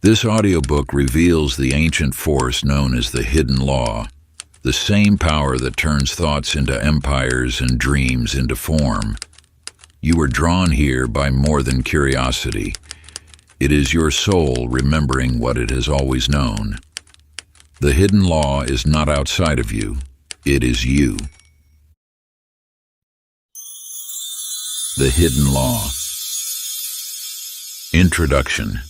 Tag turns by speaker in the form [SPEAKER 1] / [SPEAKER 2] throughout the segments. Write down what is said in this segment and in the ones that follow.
[SPEAKER 1] This audiobook reveals the ancient force known as the hidden law, the same power that turns thoughts into empires and dreams into form. You are drawn here by more than curiosity. It is your soul remembering what it has always known. The hidden law is not outside of you. It is you. The Hidden Law. Introduction.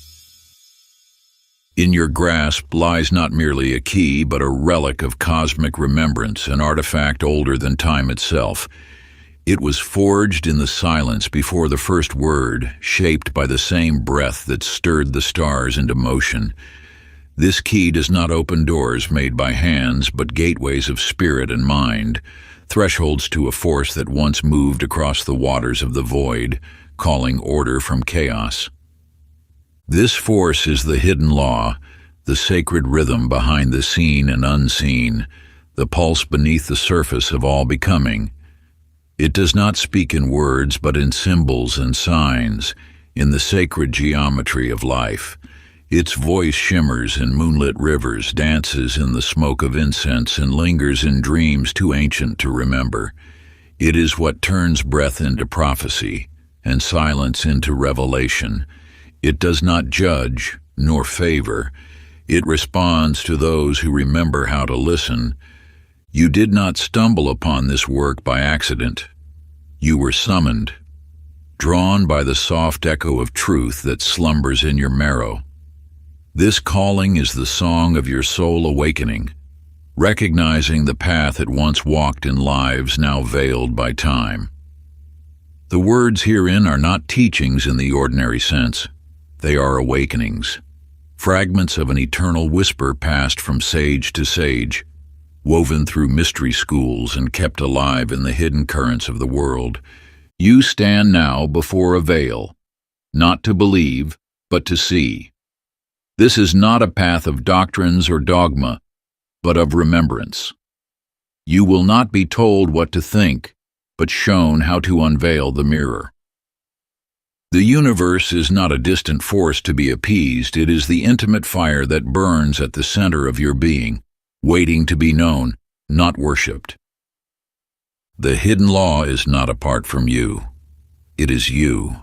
[SPEAKER 1] In your grasp lies not merely a key, but a relic of cosmic remembrance, an artifact older than time itself. It was forged in the silence before the first word, shaped by the same breath that stirred the stars into motion. This key does not open doors made by hands, but gateways of spirit and mind, thresholds to a force that once moved across the waters of the void, calling order from chaos. This force is the hidden law, the sacred rhythm behind the seen and unseen, the pulse beneath the surface of all becoming. It does not speak in words, but in symbols and signs, in the sacred geometry of life. Its voice shimmers in moonlit rivers, dances in the smoke of incense, and lingers in dreams too ancient to remember. It is what turns breath into prophecy and silence into revelation. It does not judge nor favor. It responds to those who remember how to listen. You did not stumble upon this work by accident. You were summoned, drawn by the soft echo of truth that slumbers in your marrow. This calling is the song of your soul awakening, recognizing the path it once walked in lives now veiled by time. The words herein are not teachings in the ordinary sense. They are awakenings, fragments of an eternal whisper passed from sage to sage, woven through mystery schools and kept alive in the hidden currents of the world. You stand now before a veil, not to believe, but to see. This is not a path of doctrines or dogma, but of remembrance. You will not be told what to think, but shown how to unveil the mirror. The universe is not a distant force to be appeased. It is the intimate fire that burns at the center of your being, waiting to be known, not worshipped. The hidden law is not apart from you. It is you.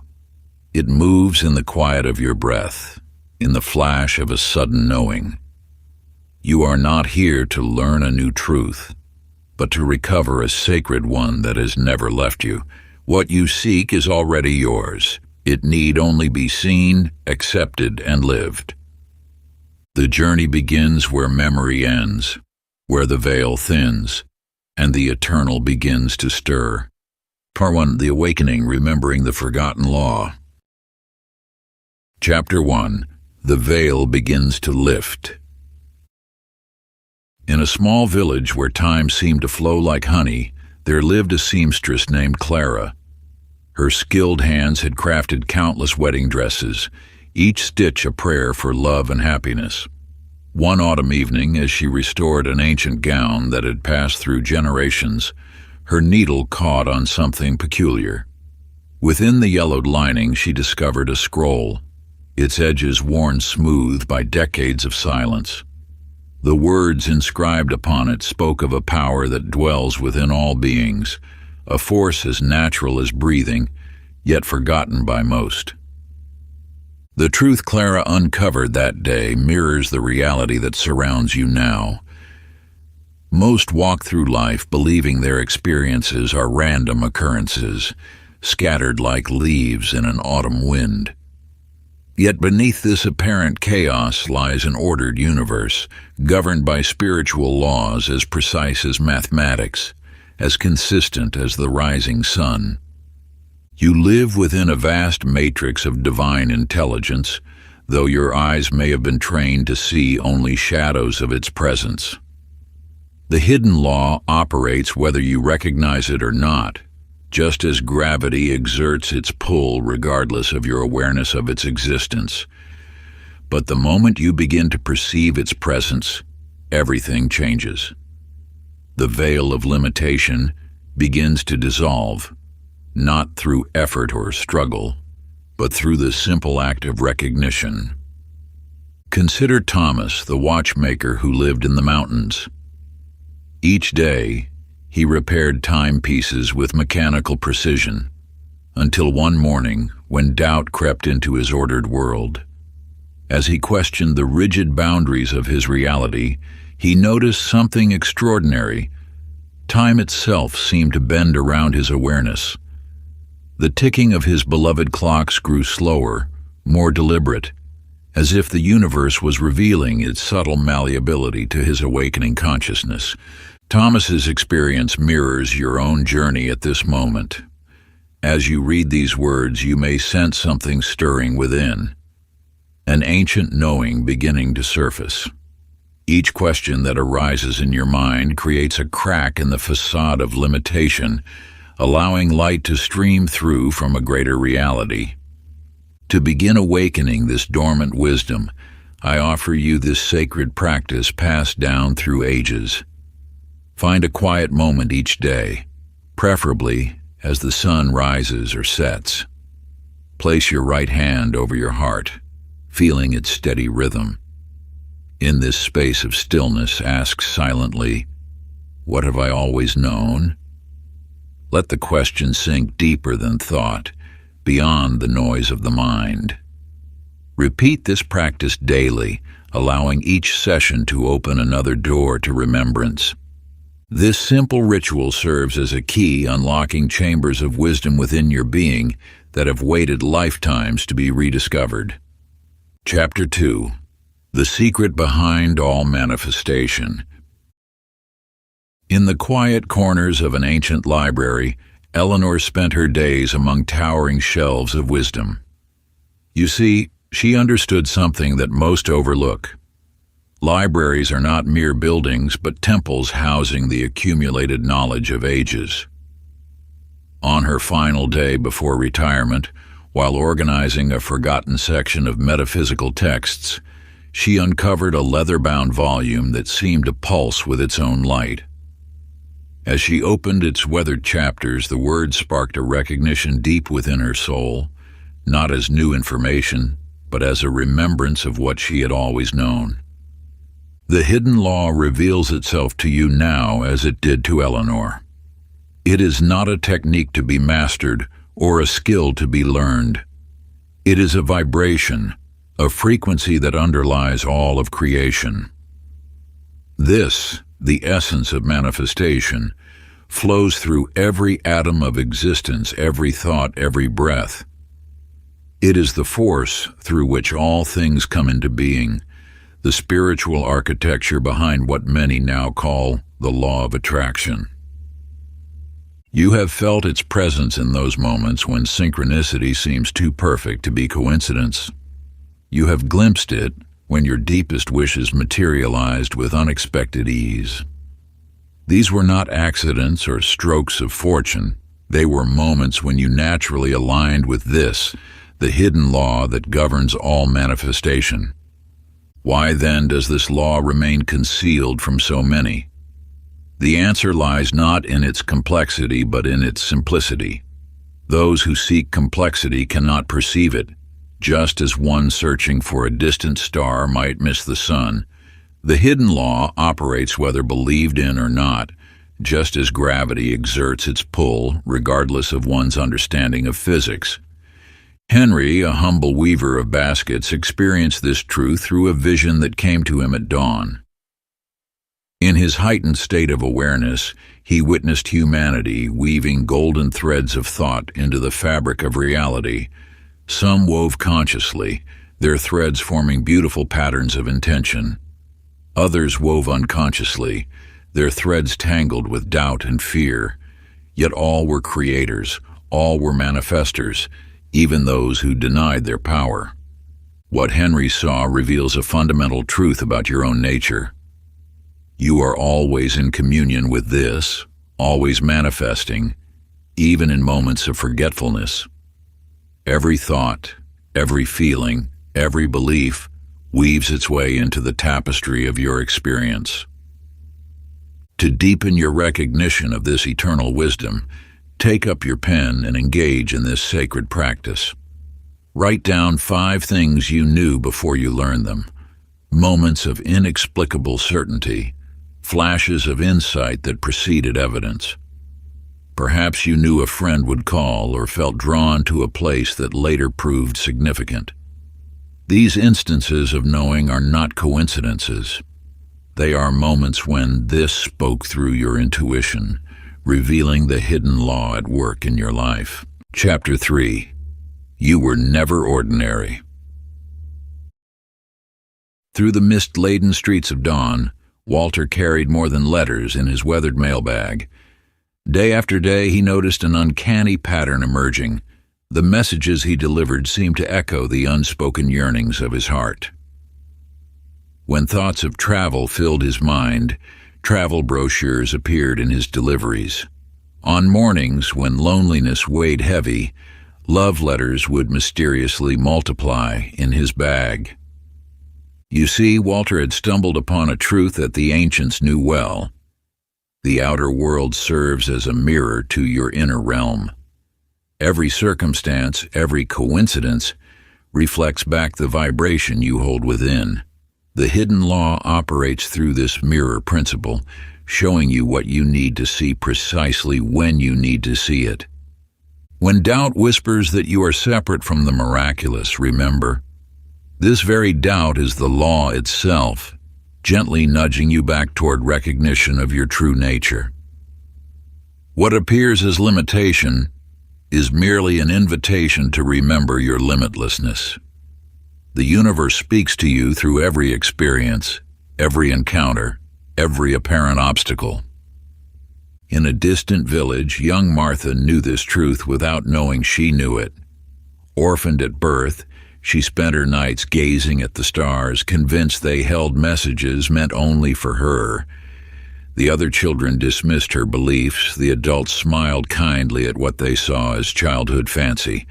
[SPEAKER 1] It moves in the quiet of your breath, in the flash of a sudden knowing. You are not here to learn a new truth, but to recover a sacred one that has never left you. What you seek is already yours. It need only be seen, accepted, and lived. The journey begins where memory ends, where the veil thins, and the eternal begins to stir. Part 1. The Awakening, Remembering the Forgotten Law. Chapter 1. The veil begins to lift. In a small village where time seemed to flow like honey, there lived a seamstress named Clara. Her skilled hands had crafted countless wedding dresses, each stitch a prayer for love and happiness. One autumn evening, as she restored an ancient gown that had passed through generations, her needle caught on something peculiar. Within the yellowed lining, she discovered a scroll, its edges worn smooth by decades of silence. The words inscribed upon it spoke of a power that dwells within all beings, a force as natural as breathing, yet forgotten by most. The truth Clara uncovered that day mirrors the reality that surrounds you now. Most walk through life believing their experiences are random occurrences, scattered like leaves in an autumn wind. Yet beneath this apparent chaos lies an ordered universe, governed by spiritual laws as precise as mathematics, as consistent as the rising sun. You live within a vast matrix of divine intelligence, though your eyes may have been trained to see only shadows of its presence. The hidden law operates whether you recognize it or not, just as gravity exerts its pull regardless of your awareness of its existence. But the moment you begin to perceive its presence, everything changes. The veil of limitation begins to dissolve, not through effort or struggle, but through the simple act of recognition. Consider Thomas, the watchmaker who lived in the mountains. Each day, he repaired timepieces with mechanical precision, until one morning when doubt crept into his ordered world. As he questioned the rigid boundaries of his reality, he noticed something extraordinary. Time itself seemed to bend around his awareness. The ticking of his beloved clocks grew slower, more deliberate, as if the universe was revealing its subtle malleability to his awakening consciousness. Thomas's experience mirrors your own journey at this moment. As you read these words, you may sense something stirring within, an ancient knowing beginning to surface. Each question that arises in your mind creates a crack in the facade of limitation, allowing light to stream through from a greater reality. To begin awakening this dormant wisdom, I offer you this sacred practice passed down through ages. Find a quiet moment each day, preferably as the sun rises or sets. Place your right hand over your heart, feeling its steady rhythm. In this space of stillness, ask silently, "What have I always known?" Let the question sink deeper than thought, beyond the noise of the mind. Repeat this practice daily, allowing each session to open another door to remembrance. This simple ritual serves as a key unlocking chambers of wisdom within your being that have waited lifetimes to be rediscovered. Chapter 2. The Secret Behind All Manifestation. In the quiet corners of an ancient library, Eleanor spent her days among towering shelves of wisdom. You see, she understood something that most overlook. Libraries are not mere buildings, but temples housing the accumulated knowledge of ages. On her final day before retirement, while organizing a forgotten section of metaphysical texts, she uncovered a leather-bound volume that seemed to pulse with its own light. As she opened its weathered chapters, the words sparked a recognition deep within her soul, not as new information, but as a remembrance of what she had always known. The hidden law reveals itself to you now as it did to Eleanor. It is not a technique to be mastered or a skill to be learned. It is a vibration, a frequency that underlies all of creation. This, the essence of manifestation, flows through every atom of existence, every thought, every breath. It is the force through which all things come into being, the spiritual architecture behind what many now call the law of attraction. You have felt its presence in those moments when synchronicity seems too perfect to be coincidence. You have glimpsed it when your deepest wishes materialized with unexpected ease. These were not accidents or strokes of fortune. They were moments when you naturally aligned with this, the hidden law that governs all manifestation. Why then does this law remain concealed from so many? The answer lies not in its complexity, but in its simplicity. Those who seek complexity cannot perceive it, just as one searching for a distant star might miss the sun. The hidden law operates whether believed in or not, just as gravity exerts its pull regardless of one's understanding of physics. Henry, a humble weaver of baskets, experienced this truth through a vision that came to him at dawn. In his heightened state of awareness, he witnessed humanity weaving golden threads of thought into the fabric of reality. Some wove consciously, their threads forming beautiful patterns of intention. Others wove unconsciously, their threads tangled with doubt and fear. Yet all were creators, all were manifestors, even those who denied their power. What Henry saw reveals a fundamental truth about your own nature. You are always in communion with this, always manifesting, even in moments of forgetfulness. Every thought, every feeling, every belief weaves its way into the tapestry of your experience. To deepen your recognition of this eternal wisdom, take up your pen and engage in this sacred practice. Write down 5 things you knew before you learned them, moments of inexplicable certainty, flashes of insight that preceded evidence. Perhaps you knew a friend would call or felt drawn to a place that later proved significant. These instances of knowing are not coincidences. They are moments when this spoke through your intuition, revealing the hidden law at work in your life. Chapter 3. You were never ordinary. Through the mist-laden streets of dawn, Walter carried more than letters in his weathered mailbag. Day after day, he noticed an uncanny pattern emerging. The messages he delivered seemed to echo the unspoken yearnings of his heart. When thoughts of travel filled his mind, travel brochures appeared in his deliveries. On mornings when loneliness weighed heavy, love letters would mysteriously multiply in his bag. You see, Walter had stumbled upon a truth that the ancients knew well. The outer world serves as a mirror to your inner realm. Every circumstance, every coincidence, reflects back the vibration you hold within. The hidden law operates through this mirror principle, showing you what you need to see precisely when you need to see it. When doubt whispers that you are separate from the miraculous, remember, this very doubt is the law itself, gently nudging you back toward recognition of your true nature. What appears as limitation is merely an invitation to remember your limitlessness. The universe speaks to you through every experience, every encounter, every apparent obstacle. In a distant village, young Martha knew this truth without knowing she knew it. Orphaned at birth, she spent her nights gazing at the stars, convinced they held messages meant only for her. The other children dismissed her beliefs. The adults smiled kindly at what they saw as childhood fancy.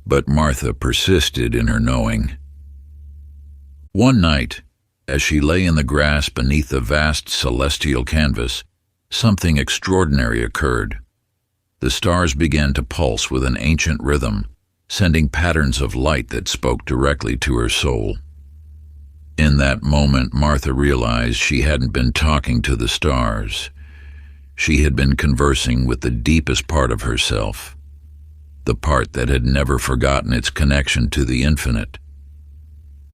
[SPEAKER 1] But Martha persisted in her knowing. One night, as she lay in the grass beneath the vast celestial canvas, something extraordinary occurred. The stars began to pulse with an ancient rhythm, sending patterns of light that spoke directly to her soul. In that moment, Martha realized she hadn't been talking to the stars. She had been conversing with the deepest part of herself, the part that had never forgotten its connection to the infinite.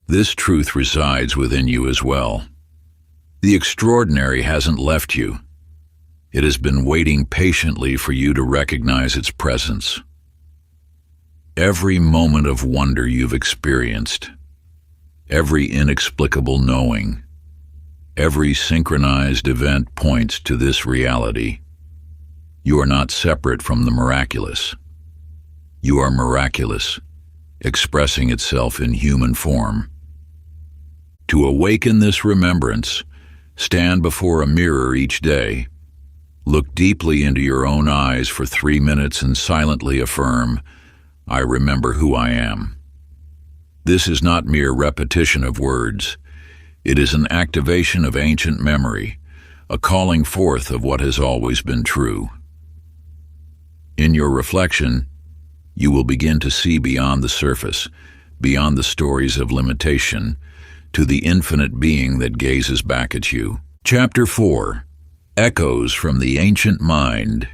[SPEAKER 1] This truth resides within you as well. The extraordinary hasn't left you. It has been waiting patiently for you to recognize its presence. Every moment of wonder you've experienced, every inexplicable knowing, every synchronized event points to this reality. You are not separate from the miraculous. You are miraculous, expressing itself in human form. To awaken this remembrance, stand before a mirror each day. Look deeply into your own eyes for 3 minutes and silently affirm, "I remember who I am." This is not mere repetition of words. It is an activation of ancient memory, a calling forth of what has always been true. In your reflection, you will begin to see beyond the surface, beyond the stories of limitation, to the infinite being that gazes back at you. Chapter 4. Echoes from the Ancient Mind.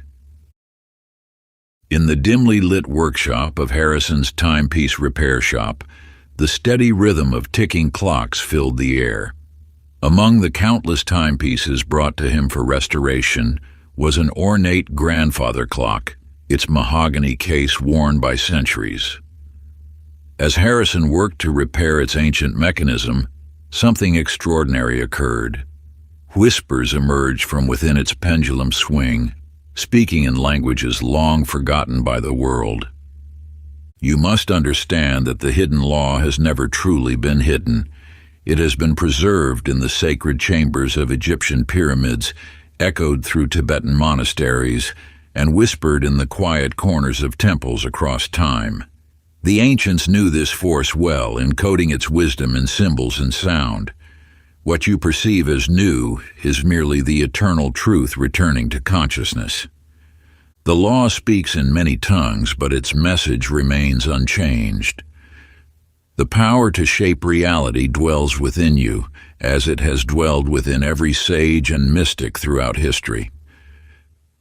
[SPEAKER 1] In the dimly lit workshop of Harrison's timepiece repair shop, the steady rhythm of ticking clocks filled the air. Among the countless timepieces brought to him for restoration was an ornate grandfather clock, its mahogany case worn by centuries. As Harrison worked to repair its ancient mechanism, something extraordinary occurred. Whispers emerged from within its pendulum swing, speaking in languages long forgotten by the world. You must understand that the hidden law has never truly been hidden. It has been preserved in the sacred chambers of Egyptian pyramids, echoed through Tibetan monasteries, and whispered in the quiet corners of temples across time. The ancients knew this force well, encoding its wisdom in symbols and sound. What you perceive as new is merely the eternal truth returning to consciousness. The law speaks in many tongues, but its message remains unchanged. The power to shape reality dwells within you, as it has dwelled within every sage and mystic throughout history.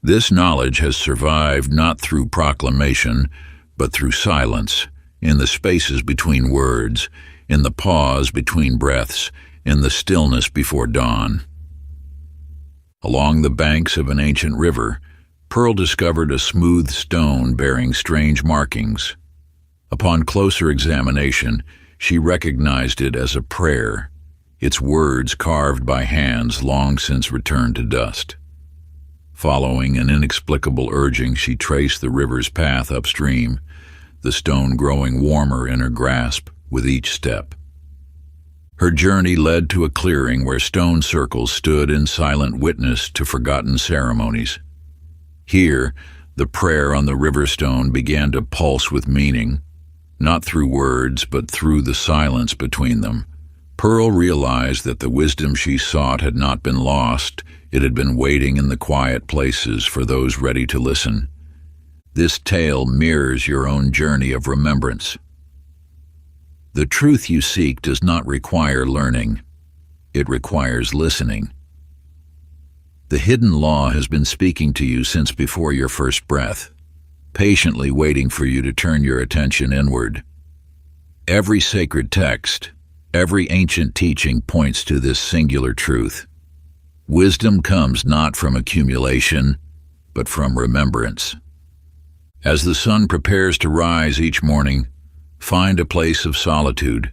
[SPEAKER 1] This knowledge has survived not through proclamation, but through silence, in the spaces between words, in the pause between breaths, in the stillness before dawn. Along the banks of an ancient river, Pearl discovered a smooth stone bearing strange markings. Upon closer examination, she recognized it as a prayer, its words carved by hands long since returned to dust. Following an inexplicable urging, she traced the river's path upstream, the stone growing warmer in her grasp with each step. Her journey led to a clearing where stone circles stood in silent witness to forgotten ceremonies. Here, the prayer on the river stone began to pulse with meaning, not through words but through the silence between them. Pearl realized that the wisdom she sought had not been lost. It had been waiting in the quiet places for those ready to listen. This tale mirrors your own journey of remembrance. The truth you seek does not require learning. It requires listening. The hidden law has been speaking to you since before your first breath, patiently waiting for you to turn your attention inward. Every sacred text, every ancient teaching points to this singular truth. Wisdom comes not from accumulation, but from remembrance. As the sun prepares to rise each morning, find a place of solitude.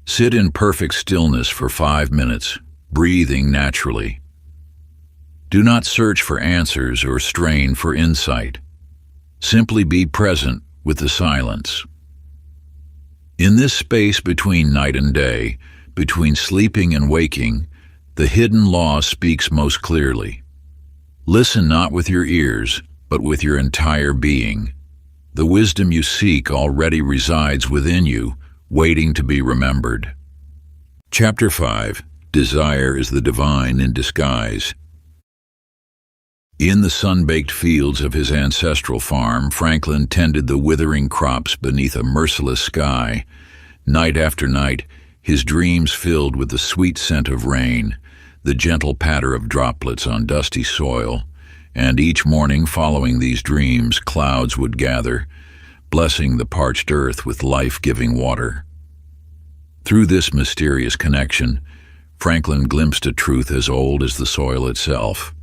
[SPEAKER 1] Sit in perfect stillness for 5 minutes, breathing naturally. Do not search for answers or strain for insight. Simply be present with the silence. In this space between night and day, between sleeping and waking, the hidden law speaks most clearly. Listen not with your ears, but with your entire being. The wisdom you seek already resides within you, waiting to be remembered. Chapter 5. Desire is the divine in disguise. In the sun-baked fields of his ancestral farm, Franklin tended the withering crops beneath a merciless sky. Night after night, his dreams filled with the sweet scent of rain, the gentle patter of droplets on dusty soil, and each morning following these dreams, clouds would gather, blessing the parched earth with life-giving water. Through this mysterious connection, Franklin glimpsed a truth as old as the soil itself.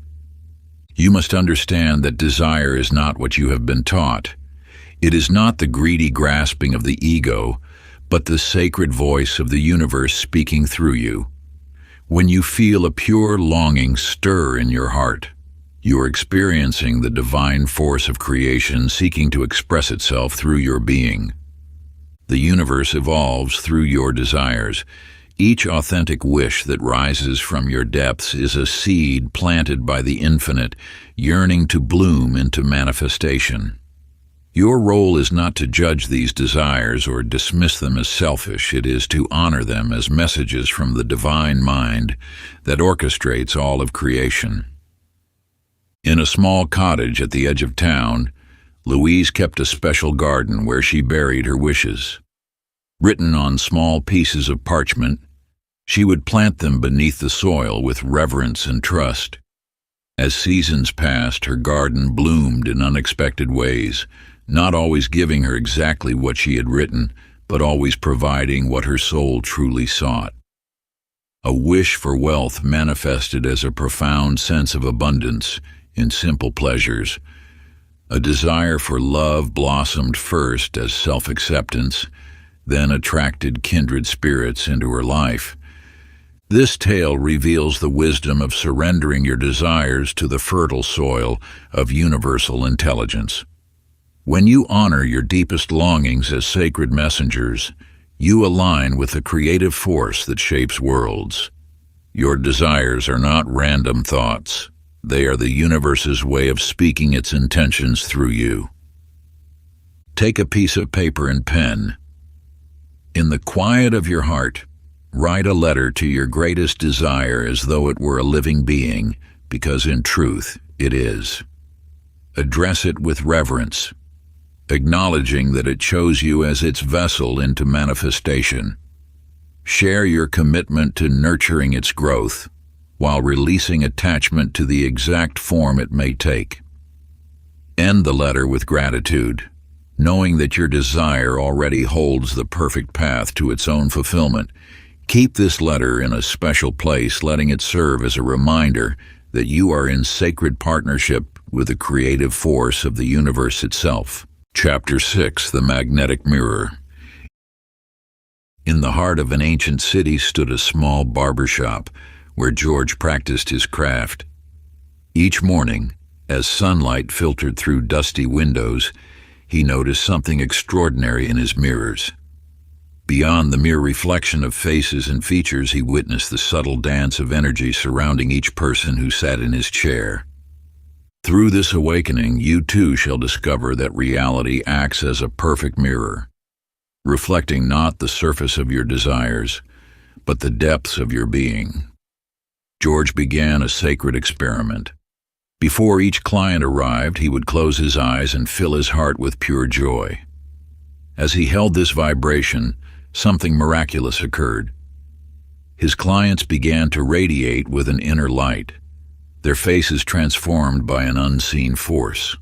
[SPEAKER 1] You must understand that desire is not what you have been taught. It is not the greedy grasping of the ego, but the sacred voice of the universe speaking through you. When you feel a pure longing stir in your heart, you are experiencing the divine force of creation seeking to express itself through your being. The universe evolves through your desires. Each authentic wish that rises from your depths is a seed planted by the infinite, yearning to bloom into manifestation. Your role is not to judge these desires or dismiss them as selfish. It is to honor them as messages from the divine mind that orchestrates all of creation. In a small cottage at the edge of town, Louise kept a special garden where she buried her wishes. Written on small pieces of parchment, she would plant them beneath the soil with reverence and trust. As seasons passed, her garden bloomed in unexpected ways, not always giving her exactly what she had written, but always providing what her soul truly sought. A wish for wealth manifested as a profound sense of abundance in simple pleasures. A desire for love blossomed first as self-acceptance, then attracted kindred spirits into her life. This tale reveals the wisdom of surrendering your desires to the fertile soil of universal intelligence. When you honor your deepest longings as sacred messengers, you align with the creative force that shapes worlds. Your desires are not random thoughts. They are the universe's way of speaking its intentions through you. Take a piece of paper and pen. In the quiet of your heart, write a letter to your greatest desire as though it were a living being, because in truth it is. Address it with reverence. acknowledging that it chose you as its vessel into manifestation. Share your commitment to nurturing its growth, while releasing attachment to the exact form it may take. End the letter with gratitude, knowing that your desire already holds the perfect path to its own fulfillment. Keep this letter in a special place, letting it serve as a reminder that you are in sacred partnership with the creative force of the universe itself. Chapter 6: The Magnetic Mirror. In the heart of an ancient city stood a small barber shop where George practiced his craft. Each morning, as sunlight filtered through dusty windows, he noticed something extraordinary in his mirrors. Beyond the mere reflection of faces and features, he witnessed the subtle dance of energy surrounding each person who sat in his chair. Through this awakening, you too shall discover that reality acts as a perfect mirror, reflecting not the surface of your desires, but the depths of your being. George began a sacred experiment. Before each client arrived, he would close his eyes and fill his heart with pure joy. As he held this vibration, something miraculous occurred. His clients began to radiate with an inner light, their faces transformed by an unseen force.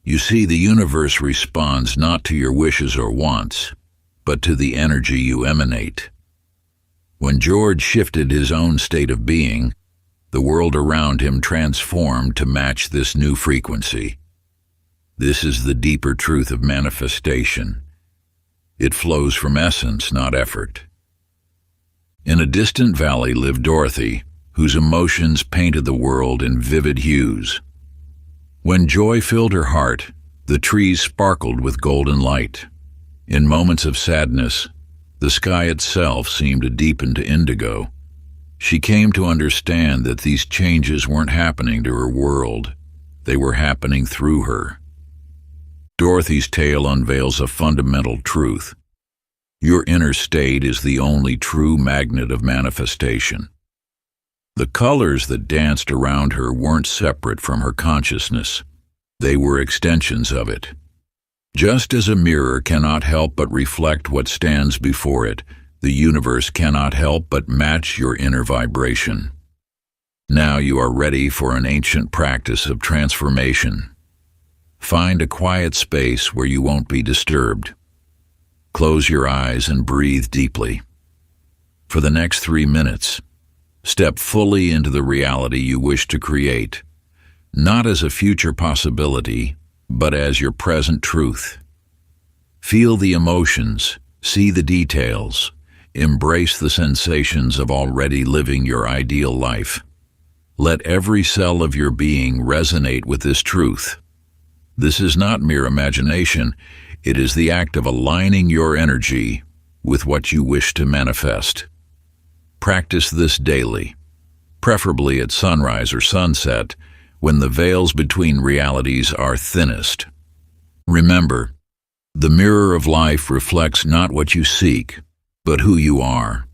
[SPEAKER 1] You see, the universe responds not to your wishes or wants, but to the energy you emanate. When George shifted his own state of being, the world around him transformed to match this new frequency. This is the deeper truth of manifestation. It flows from essence, not effort. In a distant valley lived Dorothy, whose emotions painted the world in vivid hues. When joy filled her heart, the trees sparkled with golden light. In moments of sadness, the sky itself seemed to deepen to indigo. She came to understand that these changes weren't happening to her world, they were happening through her. Dorothy's tale unveils a fundamental truth. Your inner state is the only true magnet of manifestation. The colors that danced around her weren't separate from her consciousness. They were extensions of it. Just as a mirror cannot help but reflect what stands before it, the universe cannot help but match your inner vibration. Now you are ready for an ancient practice of transformation. Find a quiet space where you won't be disturbed. Close your eyes and breathe deeply. For the next 3 minutes, step fully into the reality you wish to create, not as a future possibility, but as your present truth. Feel the emotions, see the details, embrace the sensations of already living your ideal life. Let every cell of your being resonate with this truth. This is not mere imagination, it is the act of aligning your energy with what you wish to manifest. Practice this daily, preferably at sunrise or sunset, when the veils between realities are thinnest. Remember, the mirror of life reflects not what you seek, but who you are.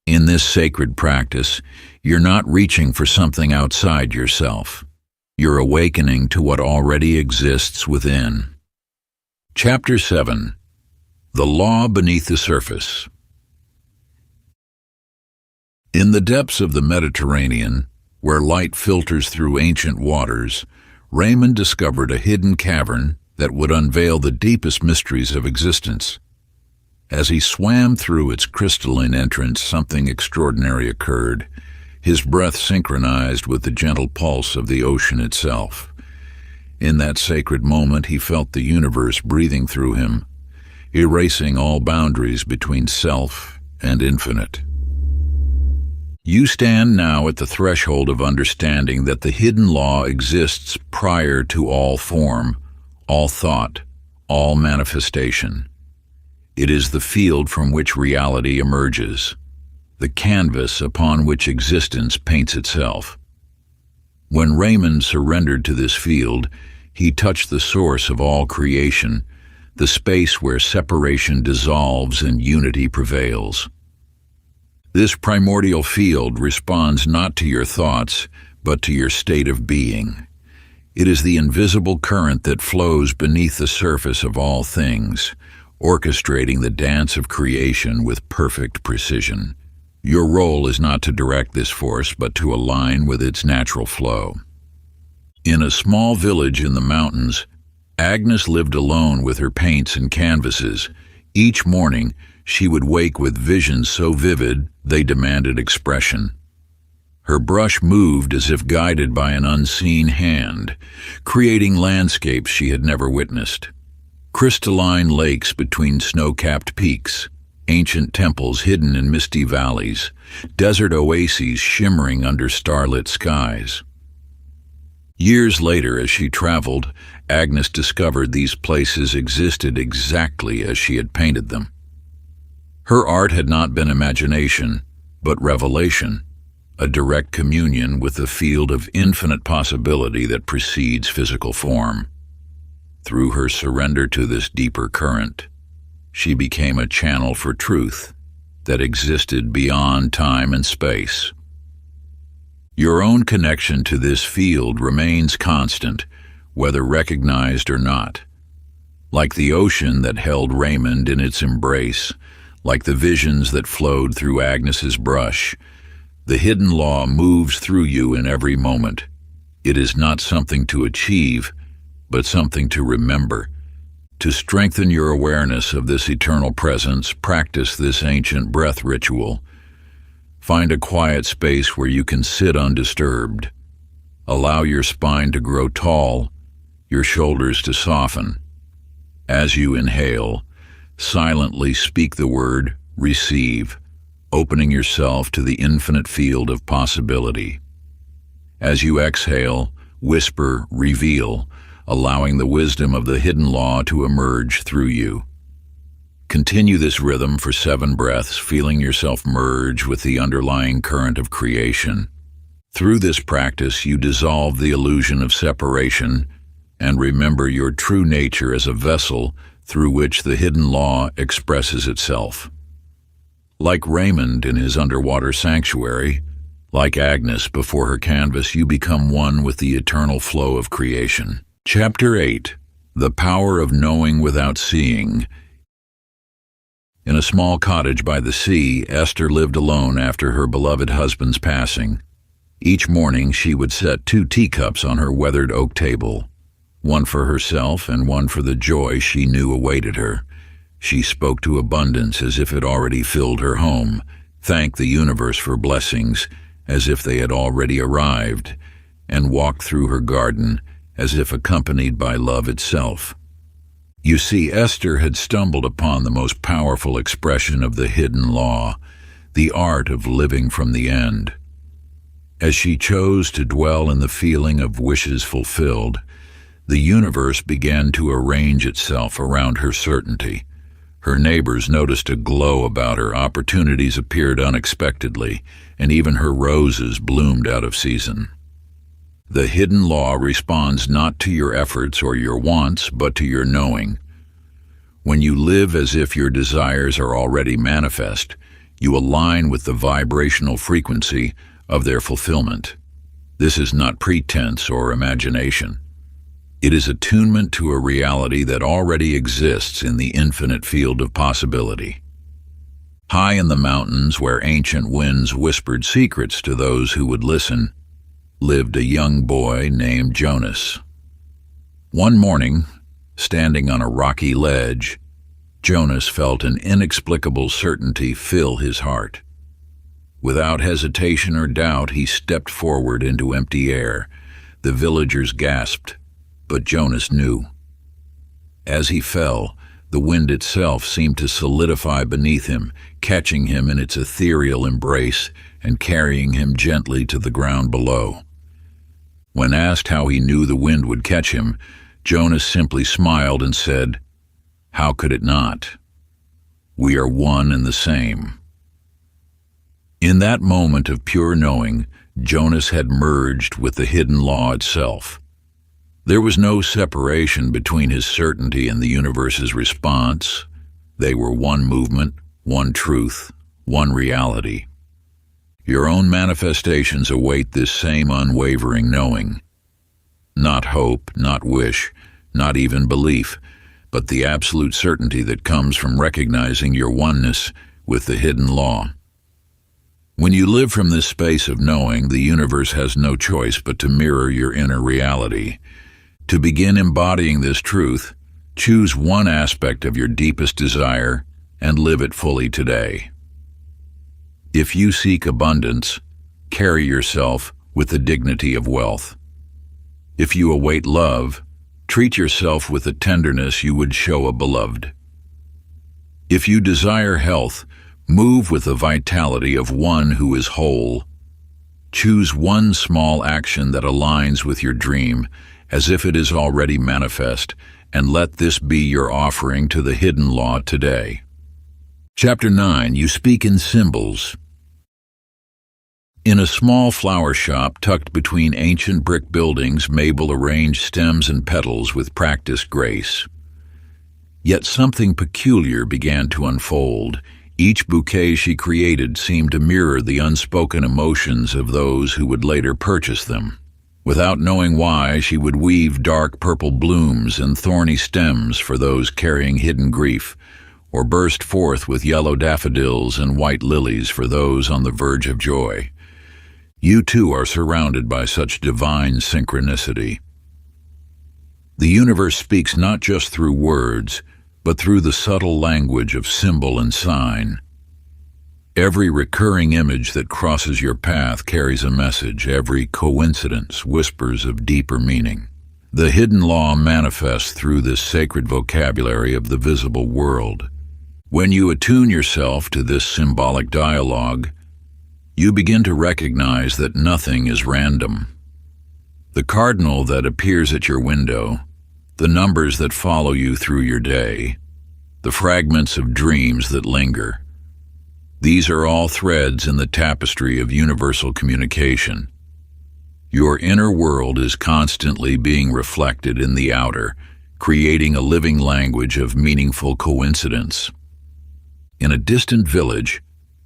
[SPEAKER 1] In this sacred practice, you're not reaching for something outside yourself. You're awakening to what already exists within. Chapter 7: The Law Beneath the Surface. In the depths of the Mediterranean, where light filters through ancient waters, Raymond discovered a hidden cavern that would unveil the deepest mysteries of existence. As he swam through its crystalline entrance, something extraordinary occurred. His breath synchronized with the gentle pulse of the ocean itself. In that sacred moment, he felt the universe breathing through him, erasing all boundaries between self and infinite. You stand now at the threshold of understanding that the hidden law exists prior to all form, all thought, all manifestation. It is the field from which reality emerges, the canvas upon which existence paints itself. When Raymond surrendered to this field, he touched the source of all creation, the space where separation dissolves and unity prevails. This primordial field responds not to your thoughts, but to your state of being. It is the invisible current that flows beneath the surface of all things, orchestrating the dance of creation with perfect precision. Your role is not to direct this force, but to align with its natural flow. In a small village in the mountains, Agnes lived alone with her paints and canvases. Each morning, she would wake with visions so vivid they demanded expression. Her brush moved as if guided by an unseen hand, creating landscapes she had never witnessed. Crystalline lakes between snow-capped peaks, ancient temples hidden in misty valleys, desert oases shimmering under starlit skies. Years later, as she traveled, Agnes discovered these places existed exactly as she had painted them. Her art had not been imagination, but revelation, a direct communion with the field of infinite possibility that precedes physical form. Through her surrender to this deeper current, she became a channel for truth that existed beyond time and space. Your own connection to this field remains constant, whether recognized or not. Like the ocean that held Raymond in its embrace, like the visions that flowed through Agnes's brush, the hidden law moves through you in every moment. It is not something to achieve, but something to remember. To strengthen your awareness of this eternal presence, practice this ancient breath ritual. Find a quiet space where you can sit undisturbed. Allow your spine to grow tall, your shoulders to soften. As you inhale, silently speak the word receive, opening yourself to the infinite field of possibility. As you exhale, whisper reveal, allowing the wisdom of the hidden law to emerge through you. Continue this rhythm for 7 breaths, feeling yourself merge with the underlying current of creation. Through this practice, you dissolve the illusion of separation and remember your true nature as a vessel through which the hidden law expresses itself. Like Raymond in his underwater sanctuary, like Agnes before her canvas, you become one with the eternal flow of creation. Chapter 8. The Power of Knowing Without Seeing. In a small cottage by the sea, Esther lived alone after her beloved husband's passing. Each morning she would set 2 teacups on her weathered oak table, one for herself and one for the joy she knew awaited her. She spoke to abundance as if it already filled her home, thanked the universe for blessings as if they had already arrived, and walked through her garden as if accompanied by love itself. You see, Esther had stumbled upon the most powerful expression of the hidden law, the art of living from the end. As she chose to dwell in the feeling of wishes fulfilled, the universe began to arrange itself around her certainty. Her neighbors noticed a glow about her, opportunities appeared unexpectedly, and even her roses bloomed out of season. The hidden law responds not to your efforts or your wants, but to your knowing. When you live as if your desires are already manifest, you align with the vibrational frequency of their fulfillment. This is not pretense or imagination. It is attunement to a reality that already exists in the infinite field of possibility. High in the mountains, where ancient winds whispered secrets to those who would listen, lived a young boy named Jonas. One morning, standing on a rocky ledge, Jonas felt an inexplicable certainty fill his heart. Without hesitation or doubt, he stepped forward into empty air. The villagers gasped, but Jonas knew. As he fell, the wind itself seemed to solidify beneath him, catching him in its ethereal embrace and carrying him gently to the ground below. When asked how he knew the wind would catch him, Jonas simply smiled and said, "How could it not? We are one and the same." In that moment of pure knowing, Jonas had merged with the hidden law itself. There was no separation between his certainty and the universe's response. They were one movement, one truth, one reality. Your own manifestations await this same unwavering knowing. Not hope, not wish, not even belief, but the absolute certainty that comes from recognizing your oneness with the hidden law. When you live from this space of knowing, the universe has no choice but to mirror your inner reality. To begin embodying this truth, choose one aspect of your deepest desire and live it fully today. If you seek abundance, carry yourself with the dignity of wealth. If you await love, treat yourself with the tenderness you would show a beloved. If you desire health, move with the vitality of one who is whole. Choose one small action that aligns with your dream, as if it is already manifest, and let this be your offering to the hidden law today. Chapter 9. You speak in symbols. In a small flower shop tucked between ancient brick buildings, Mabel arranged stems and petals with practiced grace. Yet something peculiar began to unfold. Each bouquet she created seemed to mirror the unspoken emotions of those who would later purchase them. Without knowing why, she would weave dark purple blooms and thorny stems for those carrying hidden grief, or burst forth with yellow daffodils and white lilies for those on the verge of joy. You too are surrounded by such divine synchronicity. The universe speaks not just through words, but through the subtle language of symbol and sign. Every recurring image that crosses your path carries a message. Every coincidence whispers of deeper meaning. The hidden law manifests through this sacred vocabulary of the visible world. When you attune yourself to this symbolic dialogue, you begin to recognize that nothing is random. The cardinal that appears at your window, the numbers that follow you through your day, the fragments of dreams that linger, these are all threads in the tapestry of universal communication. Your inner world is constantly being reflected in the outer, creating a living language of meaningful coincidence. In a distant village,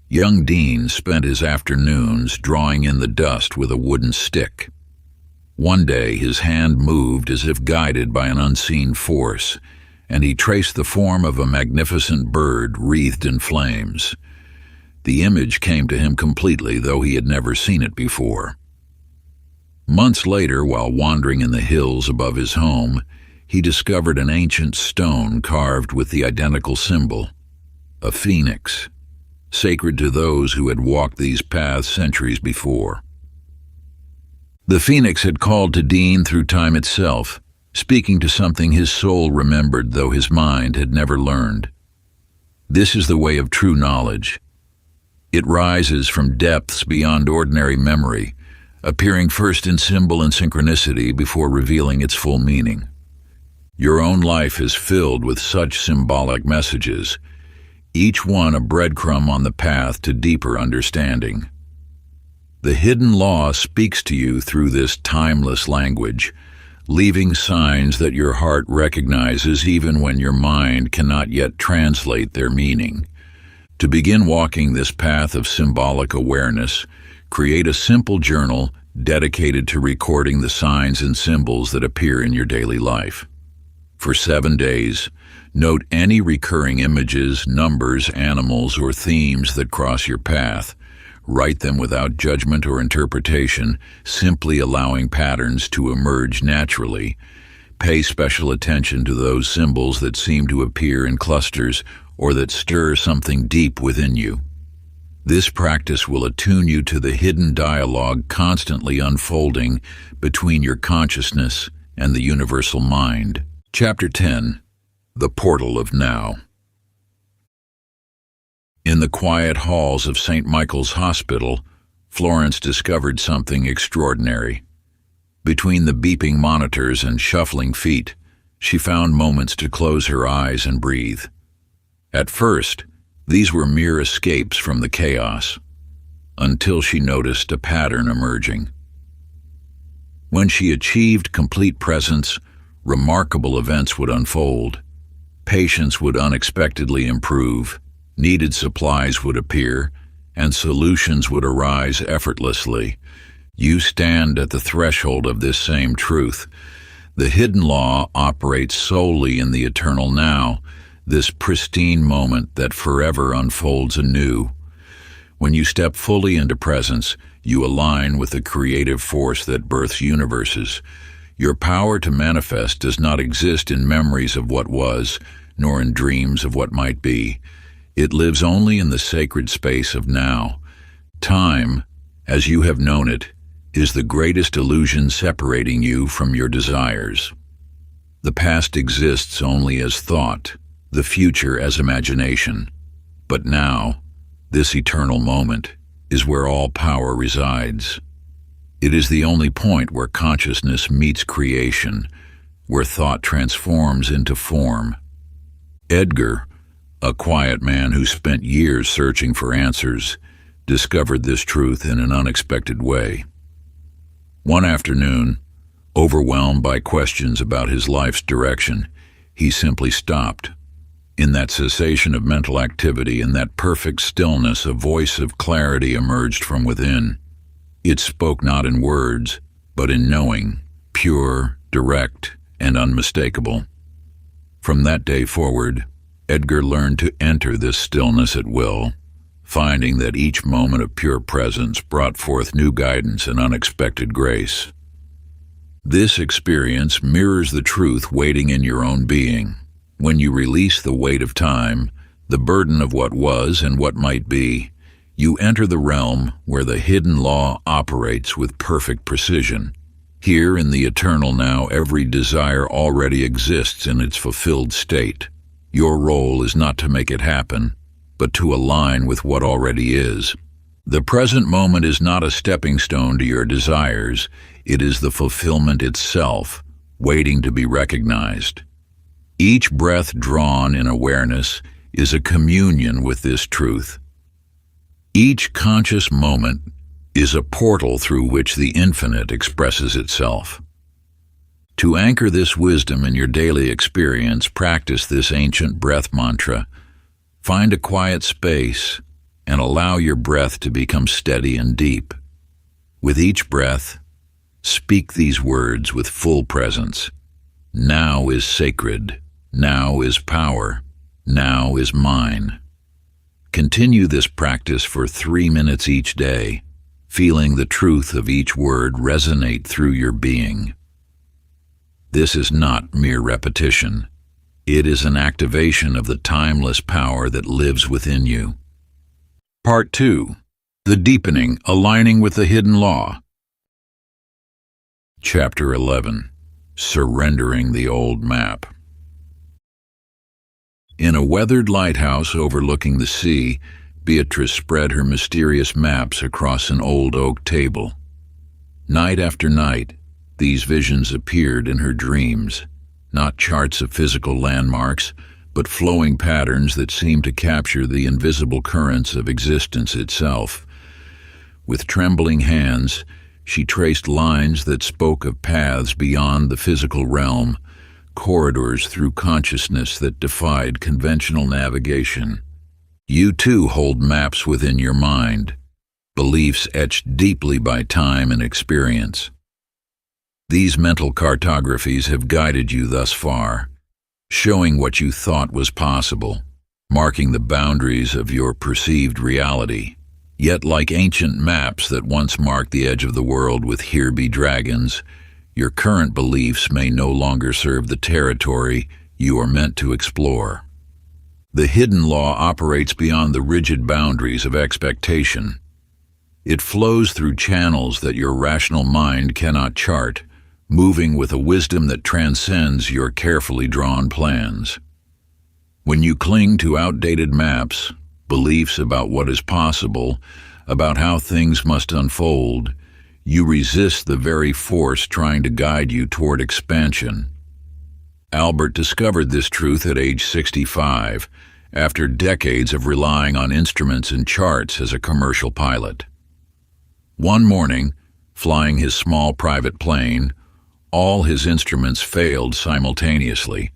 [SPEAKER 1] young Dean spent his afternoons drawing in the dust with a wooden stick. One day his hand moved as if guided by an unseen force, and he traced the form of a magnificent bird wreathed in flames. The image came to him completely, though he had never seen it before. Months later, while wandering in the hills above his home, he discovered an ancient stone carved with the identical symbol, a phoenix, sacred to those who had walked these paths centuries before. The phoenix had called to Dean through time itself, speaking to something his soul remembered though his mind had never learned. This is the way of true knowledge. It rises from depths beyond ordinary memory, appearing first in symbol and synchronicity before revealing its full meaning. Your own life is filled with such symbolic messages, each one a breadcrumb on the path to deeper understanding. The hidden law speaks to you through this timeless language, leaving signs that your heart recognizes even when your mind cannot yet translate their meaning. To begin walking this path of symbolic awareness, create a simple journal dedicated to recording the signs and symbols that appear in your daily life. For 7 days, note any recurring images, numbers, animals, or themes that cross your path. Write them without judgment or interpretation, simply allowing patterns to emerge naturally. Pay special attention to those symbols that seem to appear in clusters or that stir something deep within you. This practice will attune you to the hidden dialogue constantly unfolding between your consciousness and the universal mind. Chapter 10. The Portal of Now. In the quiet halls of St. Michael's Hospital, Florence discovered something extraordinary. Between the beeping monitors and shuffling feet, she found moments to close her eyes and breathe. At first, these were mere escapes from the chaos, until she noticed a pattern emerging. When she achieved complete presence, remarkable events would unfold. Patients would unexpectedly improve, needed supplies would appear, and solutions would arise effortlessly. You stand at the threshold of this same truth. The hidden law operates solely in the eternal now, this pristine moment that forever unfolds anew. When you step fully into presence, you align with the creative force that births universes. Your power to manifest does not exist in memories of what was, nor in dreams of what might be. It lives only in the sacred space of now. Time, as you have known it, is the greatest illusion separating you from your desires. The past exists only as thought, the future as imagination. But now, this eternal moment, is where all power resides. It is the only point where consciousness meets creation, where thought transforms into form. Edgar, a quiet man who spent years searching for answers, discovered this truth in an unexpected way. One afternoon, overwhelmed by questions about his life's direction, he simply stopped. In that cessation of mental activity, in that perfect stillness, a voice of clarity emerged from within. It spoke not in words, but in knowing, pure, direct, and unmistakable. From that day forward, Edgar learned to enter this stillness at will, finding that each moment of pure presence brought forth new guidance and unexpected grace. This experience mirrors the truth waiting in your own being. When you release the weight of time, the burden of what was and what might be, you enter the realm where the hidden law operates with perfect precision. Here in the eternal now, every desire already exists in its fulfilled state. Your role is not to make it happen, but to align with what already is. The present moment is not a stepping stone to your desires, it is the fulfillment itself, waiting to be recognized. Each breath drawn in awareness is a communion with this truth. Each conscious moment is a portal through which the infinite expresses itself. To anchor this wisdom in your daily experience, practice this ancient breath mantra. Find a quiet space and allow your breath to become steady and deep. With each breath, speak these words with full presence. Now is sacred. Now is power. Now is mine. Continue this practice for 3 minutes each day, feeling the truth of each word resonate through your being. This is not mere repetition. It is an activation of the timeless power that lives within you. Part 2. The Deepening, Aligning with the Hidden Law. Chapter 11. Surrendering the Old Map. In a weathered lighthouse overlooking the sea, Beatrice spread her mysterious maps across an old oak table. Night after night, these visions appeared in her dreams, not charts of physical landmarks, but flowing patterns that seemed to capture the invisible currents of existence itself. With trembling hands, she traced lines that spoke of paths beyond the physical realm, corridors through consciousness that defied conventional navigation. You too hold maps within your mind, beliefs etched deeply by time and experience. These mental cartographies have guided you thus far, showing what you thought was possible, marking the boundaries of your perceived reality. Yet, like ancient maps that once marked the edge of the world with "Here be dragons," your current beliefs may no longer serve the territory you are meant to explore. The hidden law operates beyond the rigid boundaries of expectation. It flows through channels that your rational mind cannot chart, moving with a wisdom that transcends your carefully drawn plans. When you cling to outdated maps, beliefs about what is possible, about how things must unfold, you resist the very force trying to guide you toward expansion. Albert discovered this truth at age 65, after decades of relying on instruments and charts as a commercial pilot. One morning, flying his small private plane, all his instruments failed simultaneously.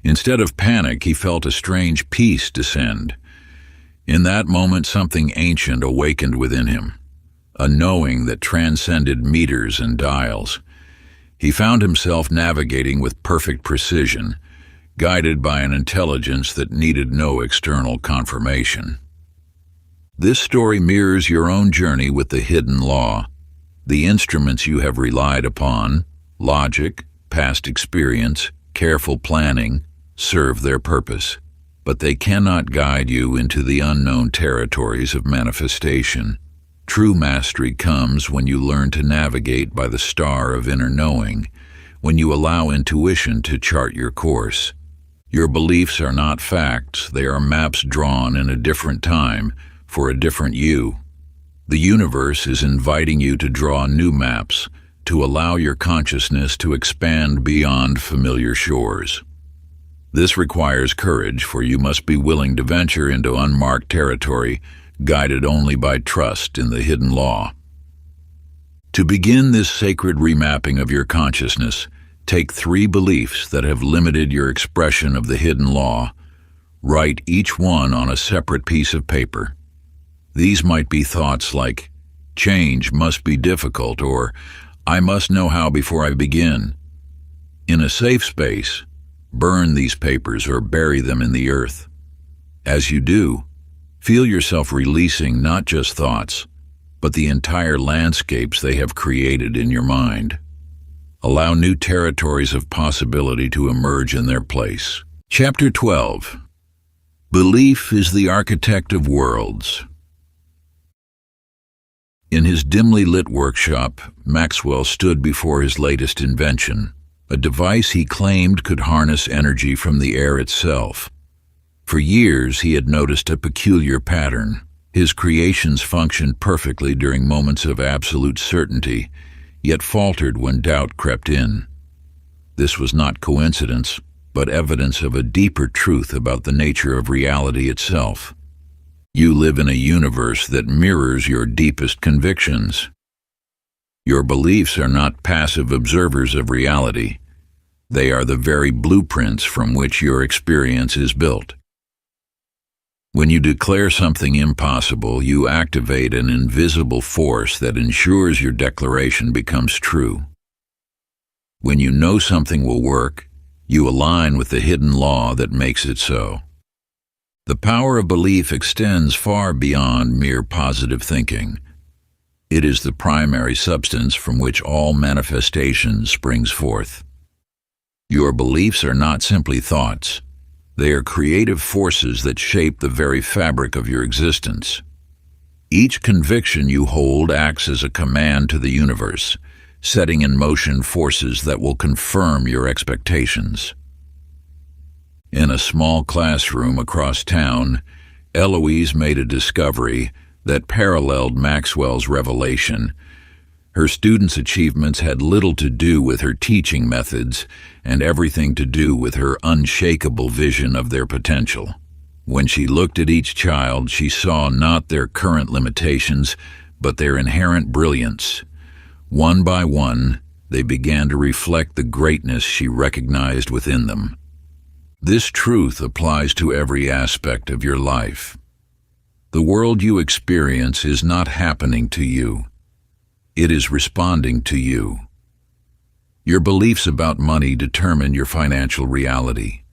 [SPEAKER 1] Instead of panic, he felt a strange peace descend. In that moment, something ancient awakened within him. a knowing that transcended meters and dials. He found himself navigating with perfect precision, guided by an intelligence that needed no external confirmation. This story mirrors your own journey with the hidden law. The instruments you have relied upon, logic, past experience, careful planning, serve their purpose, but they cannot guide you into the unknown territories of manifestation. True mastery comes when you learn to navigate by the star of inner knowing, when you allow intuition to chart your course. Your beliefs are not facts, they are maps drawn in a different time for a different you. The universe is inviting you to draw new maps, to allow your consciousness to expand beyond familiar shores. This requires courage, for you must be willing to venture into unmarked territory, guided only by trust in the hidden law. To begin this sacred remapping of your consciousness, take 3 beliefs that have limited your expression of the hidden law. Write each one on a separate piece of paper. These might be thoughts like, "Change must be difficult," or "I must know how before I begin." In a safe space, burn these papers or bury them in the earth. As you do, feel yourself releasing not just thoughts, but the entire landscapes they have created in your mind. Allow new territories of possibility to emerge in their place. Chapter 12. Belief is the architect of worlds. In his dimly lit workshop, Maxwell stood before his latest invention, a device he claimed could harness energy from the air itself. For years, he had noticed a peculiar pattern. His creations functioned perfectly during moments of absolute certainty, yet faltered when doubt crept in. This was not coincidence, but evidence of a deeper truth about the nature of reality itself. You live in a universe that mirrors your deepest convictions. Your beliefs are not passive observers of reality. They are the very blueprints from which your experience is built. When you declare something impossible, you activate an invisible force that ensures your declaration becomes true. When you know something will work, you align with the hidden law that makes it so. The power of belief extends far beyond mere positive thinking. It is the primary substance from which all manifestation springs forth. Your beliefs are not simply thoughts. They are creative forces that shape the very fabric of your existence. Each conviction you hold acts as a command to the universe, setting in motion forces that will confirm your expectations. In a small classroom across town, Eloise made a discovery that paralleled Maxwell's revelation. Her students' achievements had little to do with her teaching methods and everything to do with her unshakable vision of their potential. When she looked at each child, she saw not their current limitations, but their inherent brilliance. One by one, they began to reflect the greatness she recognized within them. This truth applies to every aspect of your life. The world you experience is not happening to you. It is responding to you. Your beliefs about money determine your financial reality.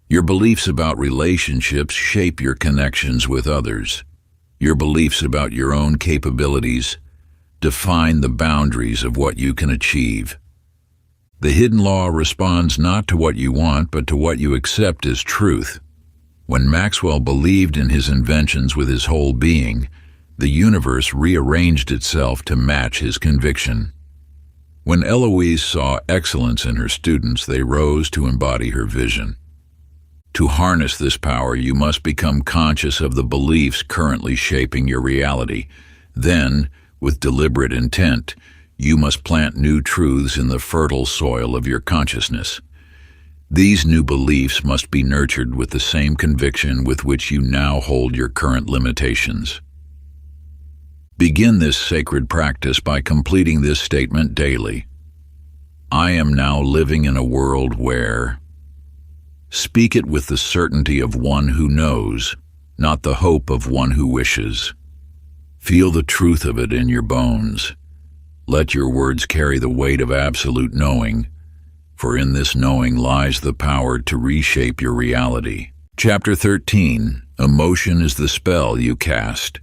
[SPEAKER 1] Your beliefs about relationships shape your connections with others. Your beliefs about your own capabilities define the boundaries of what you can achieve. The hidden law responds not to what you want, but to what you accept as truth. When Maxwell believed in his inventions with his whole being, the universe rearranged itself to match his conviction. When Eloise saw excellence in her students, they rose to embody her vision. To harness this power, you must become conscious of the beliefs currently shaping your reality. Then, with deliberate intent, you must plant new truths in the fertile soil of your consciousness. These new beliefs must be nurtured with the same conviction with which you now hold your current limitations. Begin this sacred practice by completing this statement daily. I am now living in a world where. Speak it with the certainty of one who knows, not the hope of one who wishes. Feel the truth of it in your bones. Let your words carry the weight of absolute knowing, for in this knowing lies the power to reshape your reality. Chapter 13. Emotion is the spell you cast.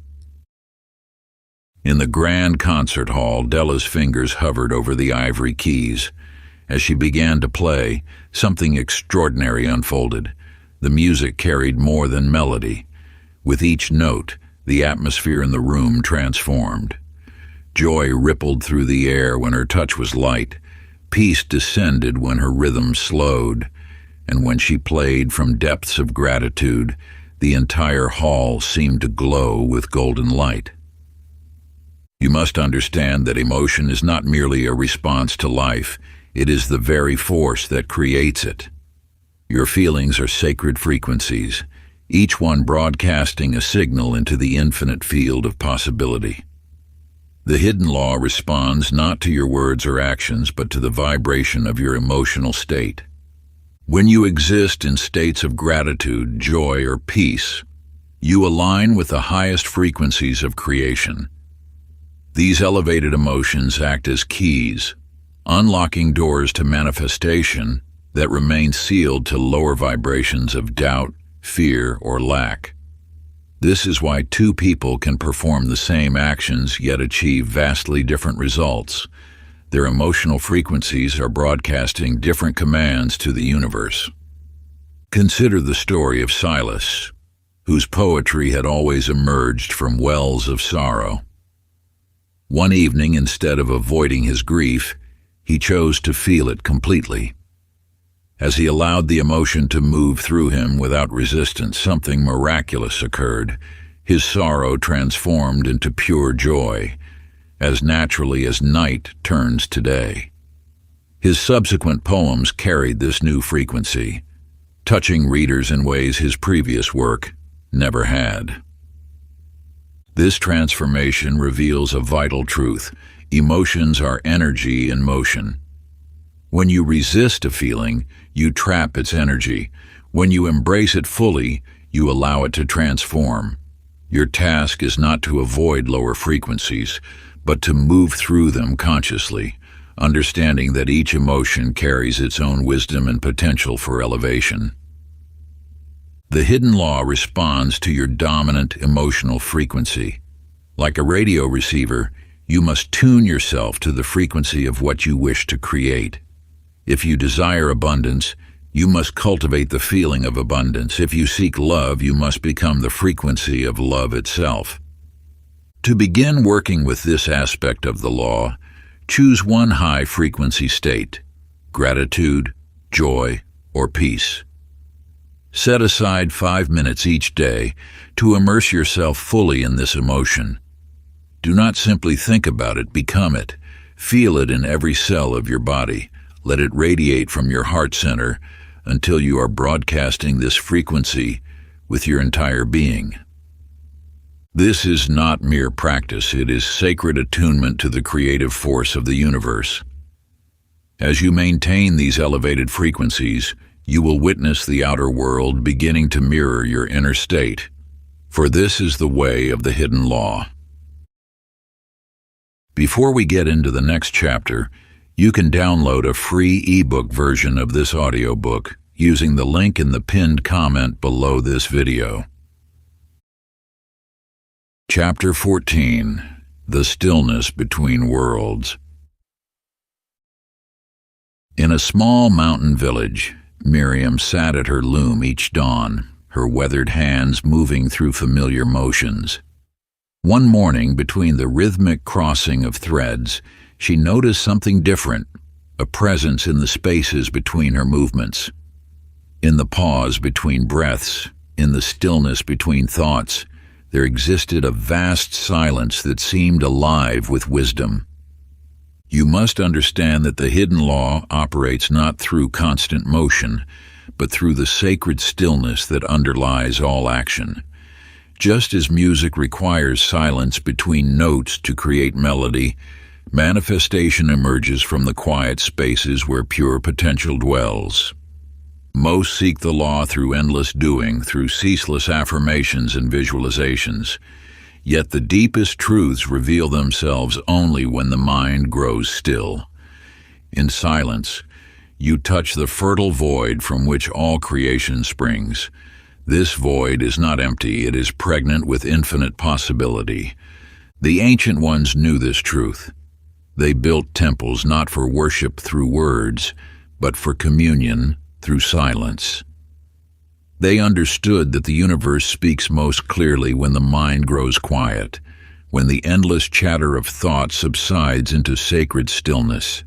[SPEAKER 1] In the grand concert hall, Della's fingers hovered over the ivory keys. As she began to play, something extraordinary unfolded. The music carried more than melody. With each note, the atmosphere in the room transformed. Joy rippled through the air when her touch was light. Peace descended when her rhythm slowed. And when she played from depths of gratitude, the entire hall seemed to glow with golden light. You must understand that emotion is not merely a response to life, it is the very force that creates it. Your feelings are sacred frequencies, each one broadcasting a signal into the infinite field of possibility. The hidden law responds not to your words or actions, but to the vibration of your emotional state. When you exist in states of gratitude, joy, or peace, you align with the highest frequencies of creation. These elevated emotions act as keys, unlocking doors to manifestation that remain sealed to lower vibrations of doubt, fear, or lack. This is why two people can perform the same actions yet achieve vastly different results. Their emotional frequencies are broadcasting different commands to the universe. Consider the story of Silas, whose poetry had always emerged from wells of sorrow. One evening, instead of avoiding his grief, he chose to feel it completely. As he allowed the emotion to move through him without resistance, something miraculous occurred. His sorrow transformed into pure joy, as naturally as night turns to day. His subsequent poems carried this new frequency, touching readers in ways his previous work never had. This transformation reveals a vital truth. Emotions are energy in motion. When you resist a feeling, you trap its energy. When you embrace it fully, you allow it to transform. Your task is not to avoid lower frequencies, but to move through them consciously, understanding that each emotion carries its own wisdom and potential for elevation. The hidden law responds to your dominant emotional frequency. Like a radio receiver, you must tune yourself to the frequency of what you wish to create. If you desire abundance, you must cultivate the feeling of abundance. If you seek love, you must become the frequency of love itself. To begin working with this aspect of the law, choose one high-frequency state: gratitude, joy, or peace. Set aside 5 minutes each day to immerse yourself fully in this emotion. Do not simply think about it, become it. Feel it in every cell of your body. Let it radiate from your heart center until you are broadcasting this frequency with your entire being. This is not mere practice, it is sacred attunement to the creative force of the universe. As you maintain these elevated frequencies, you will witness the outer world beginning to mirror your inner state, for this is the way of the hidden law. Before we get into the next chapter, you can download a free ebook version of this audiobook using the link in the pinned comment below this video. Chapter 14. The Stillness Between Worlds. In a small mountain village, Miriam sat at her loom each dawn, her weathered hands moving through familiar motions. One morning, between the rhythmic crossing of threads, she noticed something different, a presence in the spaces between her movements. In the pause between breaths, in the stillness between thoughts, there existed a vast silence that seemed alive with wisdom. You must understand that the hidden law operates not through constant motion, but through the sacred stillness that underlies all action. Just as music requires silence between notes to create melody, manifestation emerges from the quiet spaces where pure potential dwells. Most seek the law through endless doing, through ceaseless affirmations and visualizations. Yet the deepest truths reveal themselves only when the mind grows still. In silence, you touch the fertile void from which all creation springs. This void is not empty, it is pregnant with infinite possibility. The ancient ones knew this truth. They built temples not for worship through words, but for communion through silence. They understood that the universe speaks most clearly when the mind grows quiet, when the endless chatter of thought subsides into sacred stillness.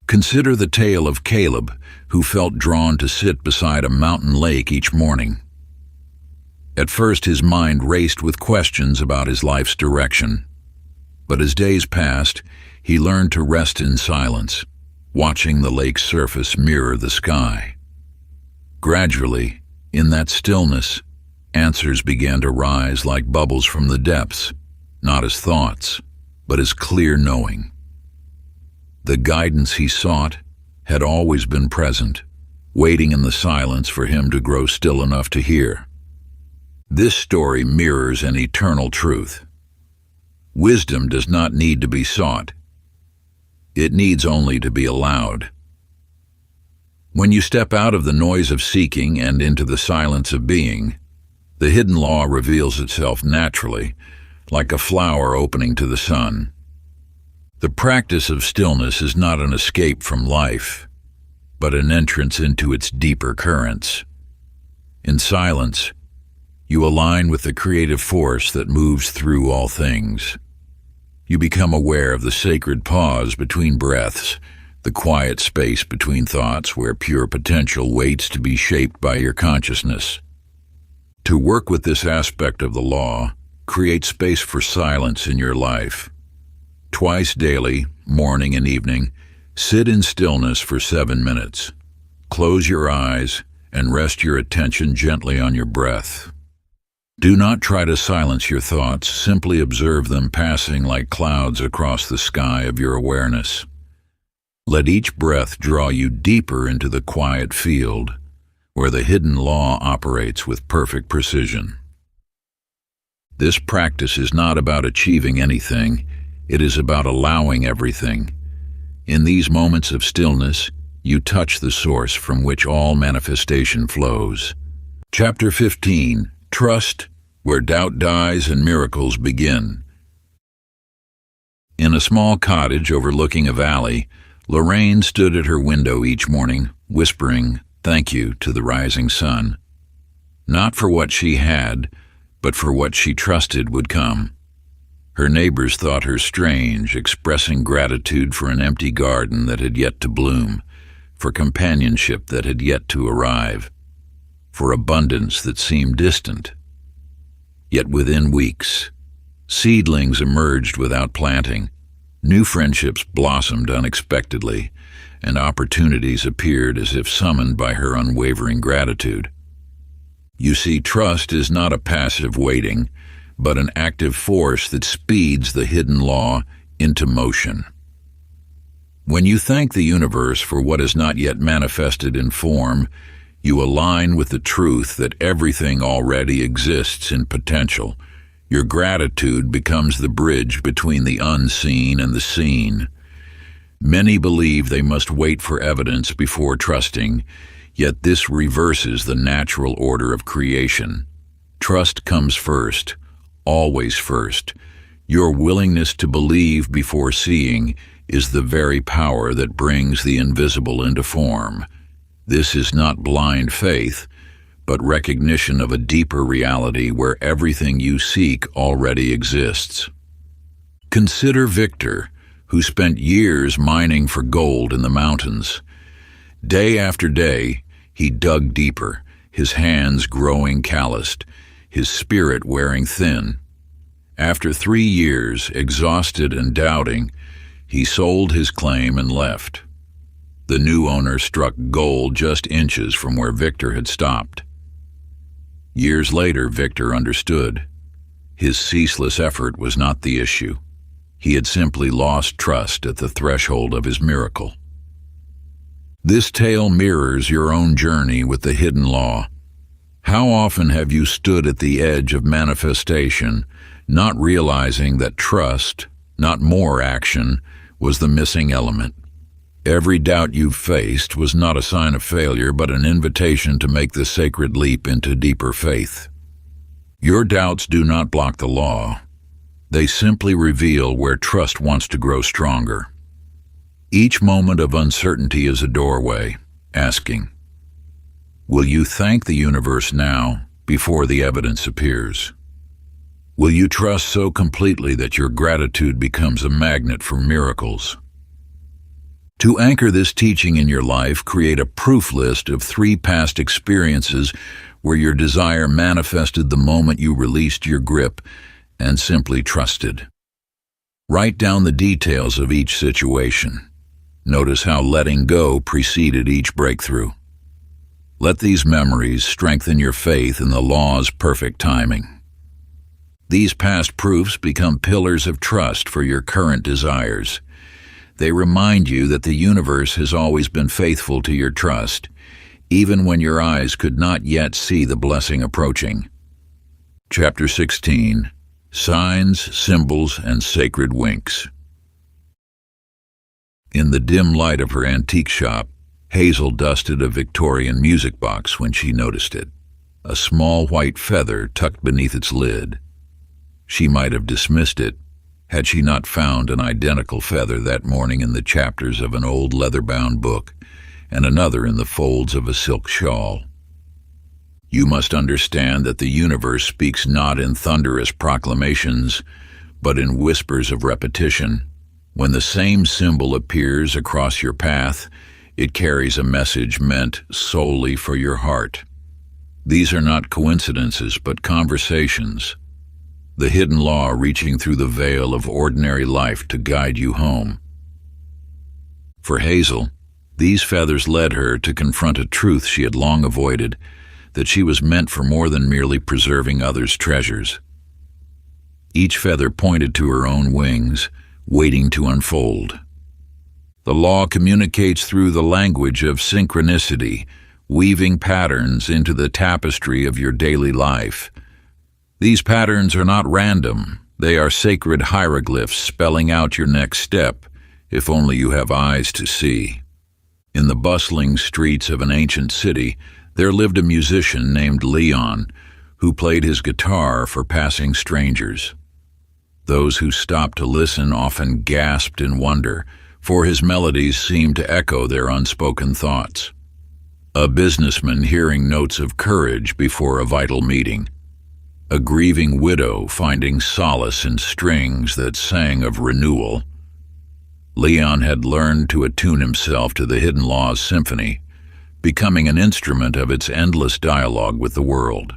[SPEAKER 1] Consider the tale of Caleb, who felt drawn to sit beside a mountain lake each morning. At first his mind raced with questions about his life's direction. But as days passed, he learned to rest in silence, watching the lake's surface mirror the sky. Gradually, in that stillness, answers began to rise like bubbles from the depths, not as thoughts, but as clear knowing. The guidance he sought had always been present, waiting in the silence for him to grow still enough to hear. This story mirrors an eternal truth. Wisdom does not need to be sought. It needs only to be allowed. When you step out of the noise of seeking and into the silence of being, the hidden law reveals itself naturally, like a flower opening to the sun. The practice of stillness is not an escape from life, but an entrance into its deeper currents. In silence, you align with the creative force that moves through all things. You become aware of the sacred pause between breaths, the quiet space between thoughts where pure potential waits to be shaped by your consciousness. To work with this aspect of the law, create space for silence in your life. Twice daily, morning and evening, sit in stillness for 7 minutes. Close your eyes and rest your attention gently on your breath. Do not try to silence your thoughts, simply observe them passing like clouds across the sky of your awareness. Let each breath draw you deeper into the quiet field, where the hidden law operates with perfect precision. This practice is not about achieving anything, it is about allowing everything. In these moments of stillness, you touch the source from which all manifestation flows. Chapter 15. Trust, where doubt dies and miracles begin. In a small cottage overlooking a valley, Lorraine stood at her window each morning, whispering, "Thank you," to the rising sun. Not for what she had, but for what she trusted would come. Her neighbors thought her strange, expressing gratitude for an empty garden that had yet to bloom, for companionship that had yet to arrive, for abundance that seemed distant. Yet within weeks, seedlings emerged without planting, new friendships blossomed unexpectedly, and opportunities appeared as if summoned by her unwavering gratitude. You see, trust is not a passive waiting, but an active force that speeds the hidden law into motion. When you thank the universe for what is not yet manifested in form, you align with the truth that everything already exists in potential. Your gratitude becomes the bridge between the unseen and the seen. Many believe they must wait for evidence before trusting, yet this reverses the natural order of creation. Trust comes first, always first. Your willingness to believe before seeing is the very power that brings the invisible into form. This is not blind faith, but recognition of a deeper reality where everything you seek already exists. Consider Victor, who spent years mining for gold in the mountains. Day after day, he dug deeper, his hands growing calloused, his spirit wearing thin. After 3 years, exhausted and doubting, he sold his claim and left. The new owner struck gold just inches from where Victor had stopped. Years later, Victor understood. His ceaseless effort was not the issue. He had simply lost trust at the threshold of his miracle. This tale mirrors your own journey with the hidden law. How often have you stood at the edge of manifestation, not realizing that trust, not more action, was the missing element. Every doubt you faced was not a sign of failure, but an invitation to make the sacred leap into deeper faith. Your doubts do not block the law. They simply reveal where trust wants to grow stronger. Each moment of uncertainty is a doorway, asking, will you thank the universe now before the evidence appears? Will you trust so completely that your gratitude becomes a magnet for miracles? To anchor this teaching in your life, create a proof list of 3 past experiences where your desire manifested the moment you released your grip and simply trusted. Write down the details of each situation. Notice how letting go preceded each breakthrough. Let these memories strengthen your faith in the law's perfect timing. These past proofs become pillars of trust for your current desires. They remind you that the universe has always been faithful to your trust, even when your eyes could not yet see the blessing approaching. Chapter 16. Signs, Symbols, and Sacred Winks. In the dim light of her antique shop, Hazel dusted a Victorian music box when she noticed it, a small white feather tucked beneath its lid. She might have dismissed it had she not found an identical feather that morning in the chapters of an old leather-bound book and another in the folds of a silk shawl. You must understand that the universe speaks not in thunderous proclamations, but in whispers of repetition. When the same symbol appears across your path, it carries a message meant solely for your heart. These are not coincidences, but conversations. The hidden law reaching through the veil of ordinary life to guide you home. For Hazel, these feathers led her to confront a truth she had long avoided, that she was meant for more than merely preserving others' treasures. Each feather pointed to her own wings, waiting to unfold. The law communicates through the language of synchronicity, weaving patterns into the tapestry of your daily life. These patterns are not random. They are sacred hieroglyphs spelling out your next step, if only you have eyes to see. In the bustling streets of an ancient city, there lived a musician named Leon, who played his guitar for passing strangers. Those who stopped to listen often gasped in wonder, for his melodies seemed to echo their unspoken thoughts. A businessman hearing notes of courage before a vital meeting. A grieving widow finding solace in strings that sang of renewal. Leon had learned to attune himself to the hidden law's symphony, becoming an instrument of its endless dialogue with the world.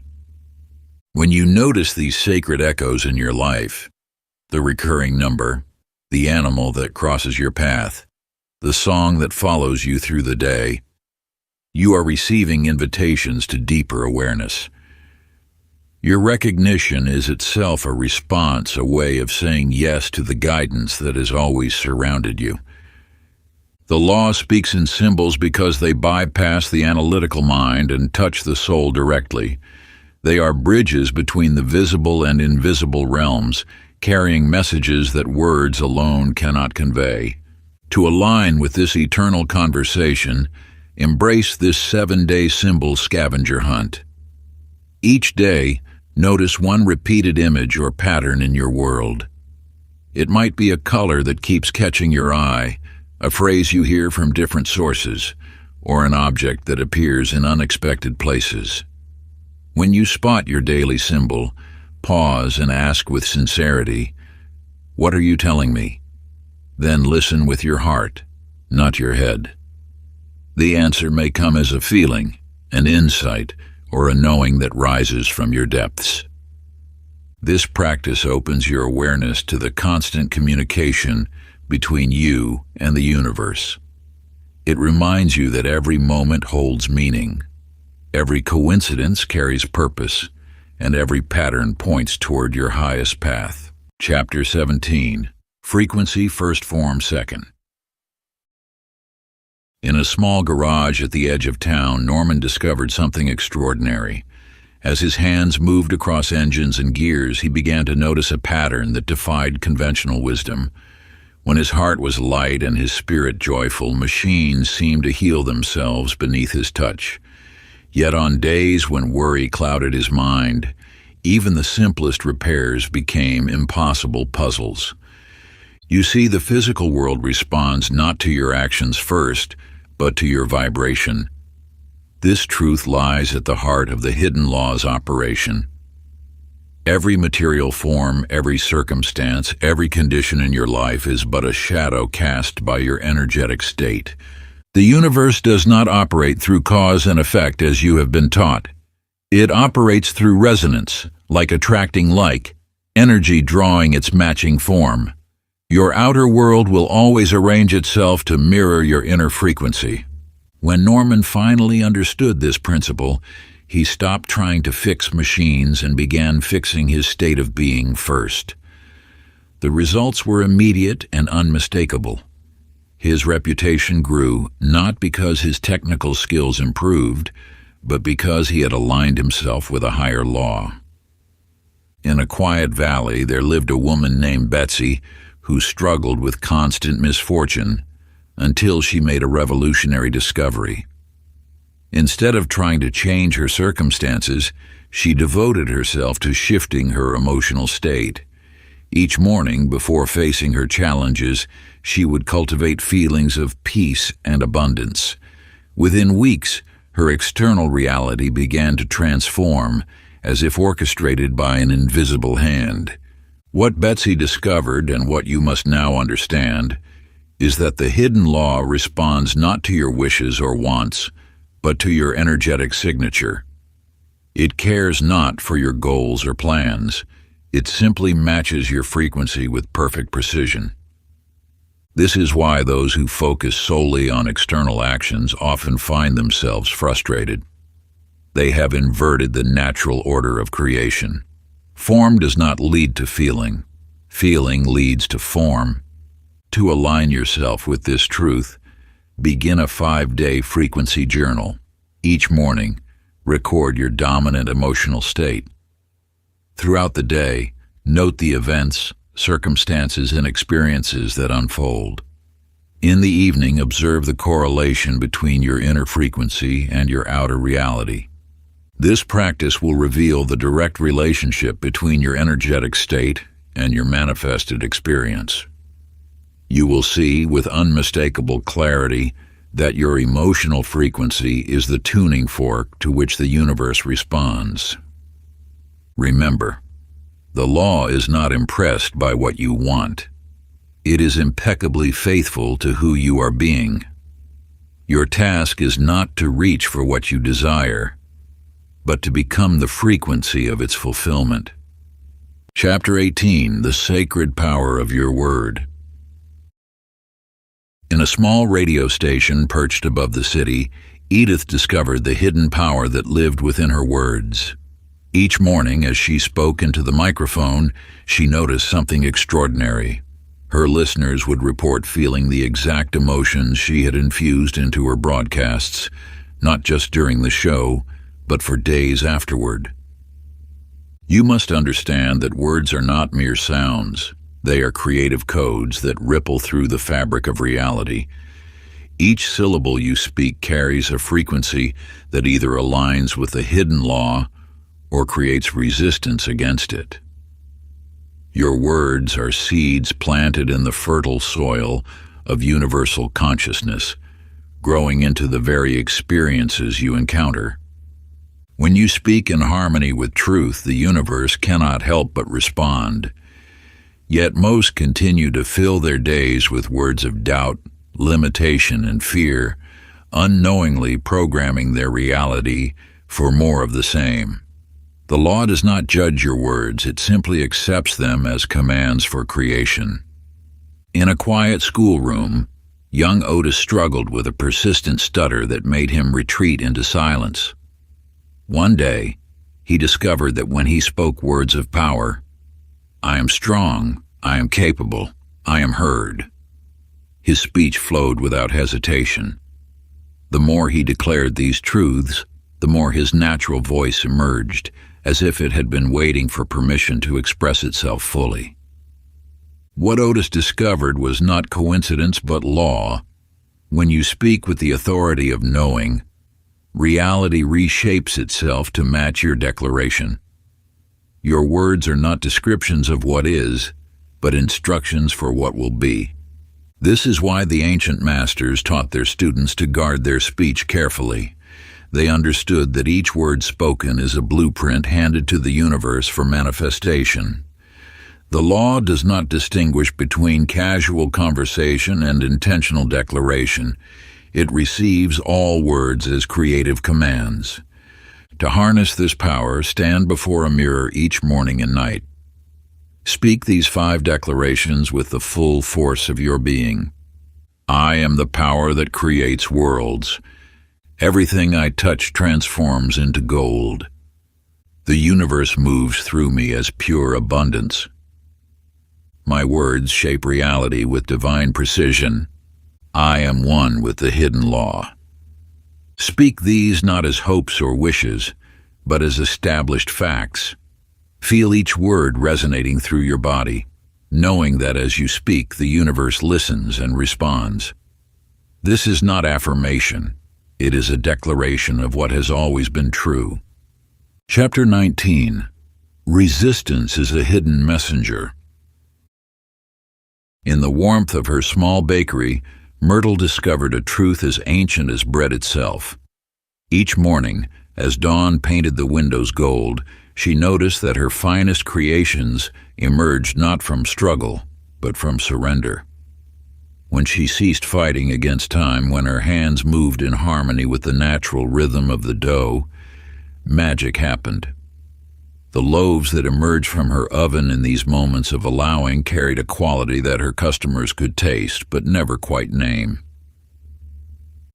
[SPEAKER 1] When you notice these sacred echoes in your life, the recurring number, the animal that crosses your path, the song that follows you through the day, you are receiving invitations to deeper awareness. Your recognition is itself a response, a way of saying yes to the guidance that has always surrounded you. The law speaks in symbols because they bypass the analytical mind and touch the soul directly. They are bridges between the visible and invisible realms, carrying messages that words alone cannot convey. To align with this eternal conversation, embrace this 7-day symbol scavenger hunt. Each day, notice one repeated image or pattern in your world. It might be a color that keeps catching your eye, a phrase you hear from different sources, or an object that appears in unexpected places. When you spot your daily symbol, pause and ask with sincerity, "What are you telling me?" Then listen with your heart, not your head. The answer may come as a feeling, an insight, or a knowing that rises from your depths. This practice opens your awareness to the constant communication between you and the universe. It reminds you that every moment holds meaning, every coincidence carries purpose, and every pattern points toward your highest path. Chapter 17. Frequency First Form Second. In a small garage at the edge of town, Norman discovered something extraordinary. As his hands moved across engines and gears, he began to notice a pattern that defied conventional wisdom. When his heart was light and his spirit joyful, machines seemed to heal themselves beneath his touch. Yet on days when worry clouded his mind, even the simplest repairs became impossible puzzles. You see, the physical world responds not to your actions first, but to your vibration. This truth lies at the heart of the hidden law's operation. Every material form, every circumstance, every condition in your life is but a shadow cast by your energetic state. The universe does not operate through cause and effect as you have been taught. It operates through resonance, like attracting like, energy drawing its matching form. Your outer world will always arrange itself to mirror your inner frequency. When Norman finally understood this principle, he stopped trying to fix machines and began fixing his state of being first. The results were immediate and unmistakable. His reputation grew not because his technical skills improved, but because he had aligned himself with a higher law. In a quiet valley, there lived a woman named Betsy who struggled with constant misfortune until she made a revolutionary discovery. Instead of trying to change her circumstances, she devoted herself to shifting her emotional state. Each morning, before facing her challenges, she would cultivate feelings of peace and abundance. Within weeks, her external reality began to transform, as if orchestrated by an invisible hand. What Betsy discovered, and what you must now understand, is that the hidden law responds not to your wishes or wants, but to your energetic signature. It cares not for your goals or plans. It simply matches your frequency with perfect precision. This is why those who focus solely on external actions often find themselves frustrated. They have inverted the natural order of creation. Form does not lead to feeling. Feeling leads to form. To align yourself with this truth, begin a 5-day frequency journal. Each morning, record your dominant emotional state. Throughout the day, note the events, circumstances, and experiences that unfold. In the evening, observe the correlation between your inner frequency and your outer reality. This practice will reveal the direct relationship between your energetic state and your manifested experience. You will see with unmistakable clarity that your emotional frequency is the tuning fork to which the universe responds. Remember, the law is not impressed by what you want. It is impeccably faithful to who you are being. Your task is not to reach for what you desire, but to become the frequency of its fulfillment. Chapter 18, The Sacred Power of Your Word. In a small radio station perched above the city, Edith discovered the hidden power that lived within her words. Each morning, as she spoke into the microphone, she noticed something extraordinary. Her listeners would report feeling the exact emotions she had infused into her broadcasts, not just during the show, but for days afterward. You must understand that words are not mere sounds. They are creative codes that ripple through the fabric of reality. Each syllable you speak carries a frequency that either aligns with the hidden law or creates resistance against it. Your words are seeds planted in the fertile soil of universal consciousness, growing into the very experiences you encounter. When you speak in harmony with truth, the universe cannot help but respond. Yet most continue to fill their days with words of doubt, limitation, and fear, unknowingly programming their reality for more of the same. The law does not judge your words, it simply accepts them as commands for creation. In a quiet schoolroom, young Otis struggled with a persistent stutter that made him retreat into silence. One day, he discovered that when he spoke words of power, "I am strong, I am capable, I am heard," his speech flowed without hesitation. The more he declared these truths, the more his natural voice emerged, as if it had been waiting for permission to express itself fully. What Otis discovered was not coincidence but law. When you speak with the authority of knowing, reality reshapes itself to match your declaration. Your words are not descriptions of what is, but instructions for what will be. This is why the ancient masters taught their students to guard their speech carefully. They understood that each word spoken is a blueprint handed to the universe for manifestation. The law does not distinguish between casual conversation and intentional declaration. It receives all words as creative commands. To harness this power, stand before a mirror each morning and night. Speak these 5 declarations with the full force of your being. I am the power that creates worlds. Everything I touch transforms into gold. The universe moves through me as pure abundance. My words shape reality with divine precision. I am one with the hidden law. Speak these not as hopes or wishes, but as established facts. Feel each word resonating through your body, knowing that as you speak, the universe listens and responds. This is not affirmation. It is a declaration of what has always been true. Chapter 19. Resistance is a hidden messenger. In the warmth of her small bakery, Myrtle discovered a truth as ancient as bread itself. Each morning, as dawn painted the windows gold, she noticed that her finest creations emerged not from struggle, but from surrender. When she ceased fighting against time, when her hands moved in harmony with the natural rhythm of the dough, magic happened. The loaves that emerged from her oven in these moments of allowing carried a quality that her customers could taste but never quite name.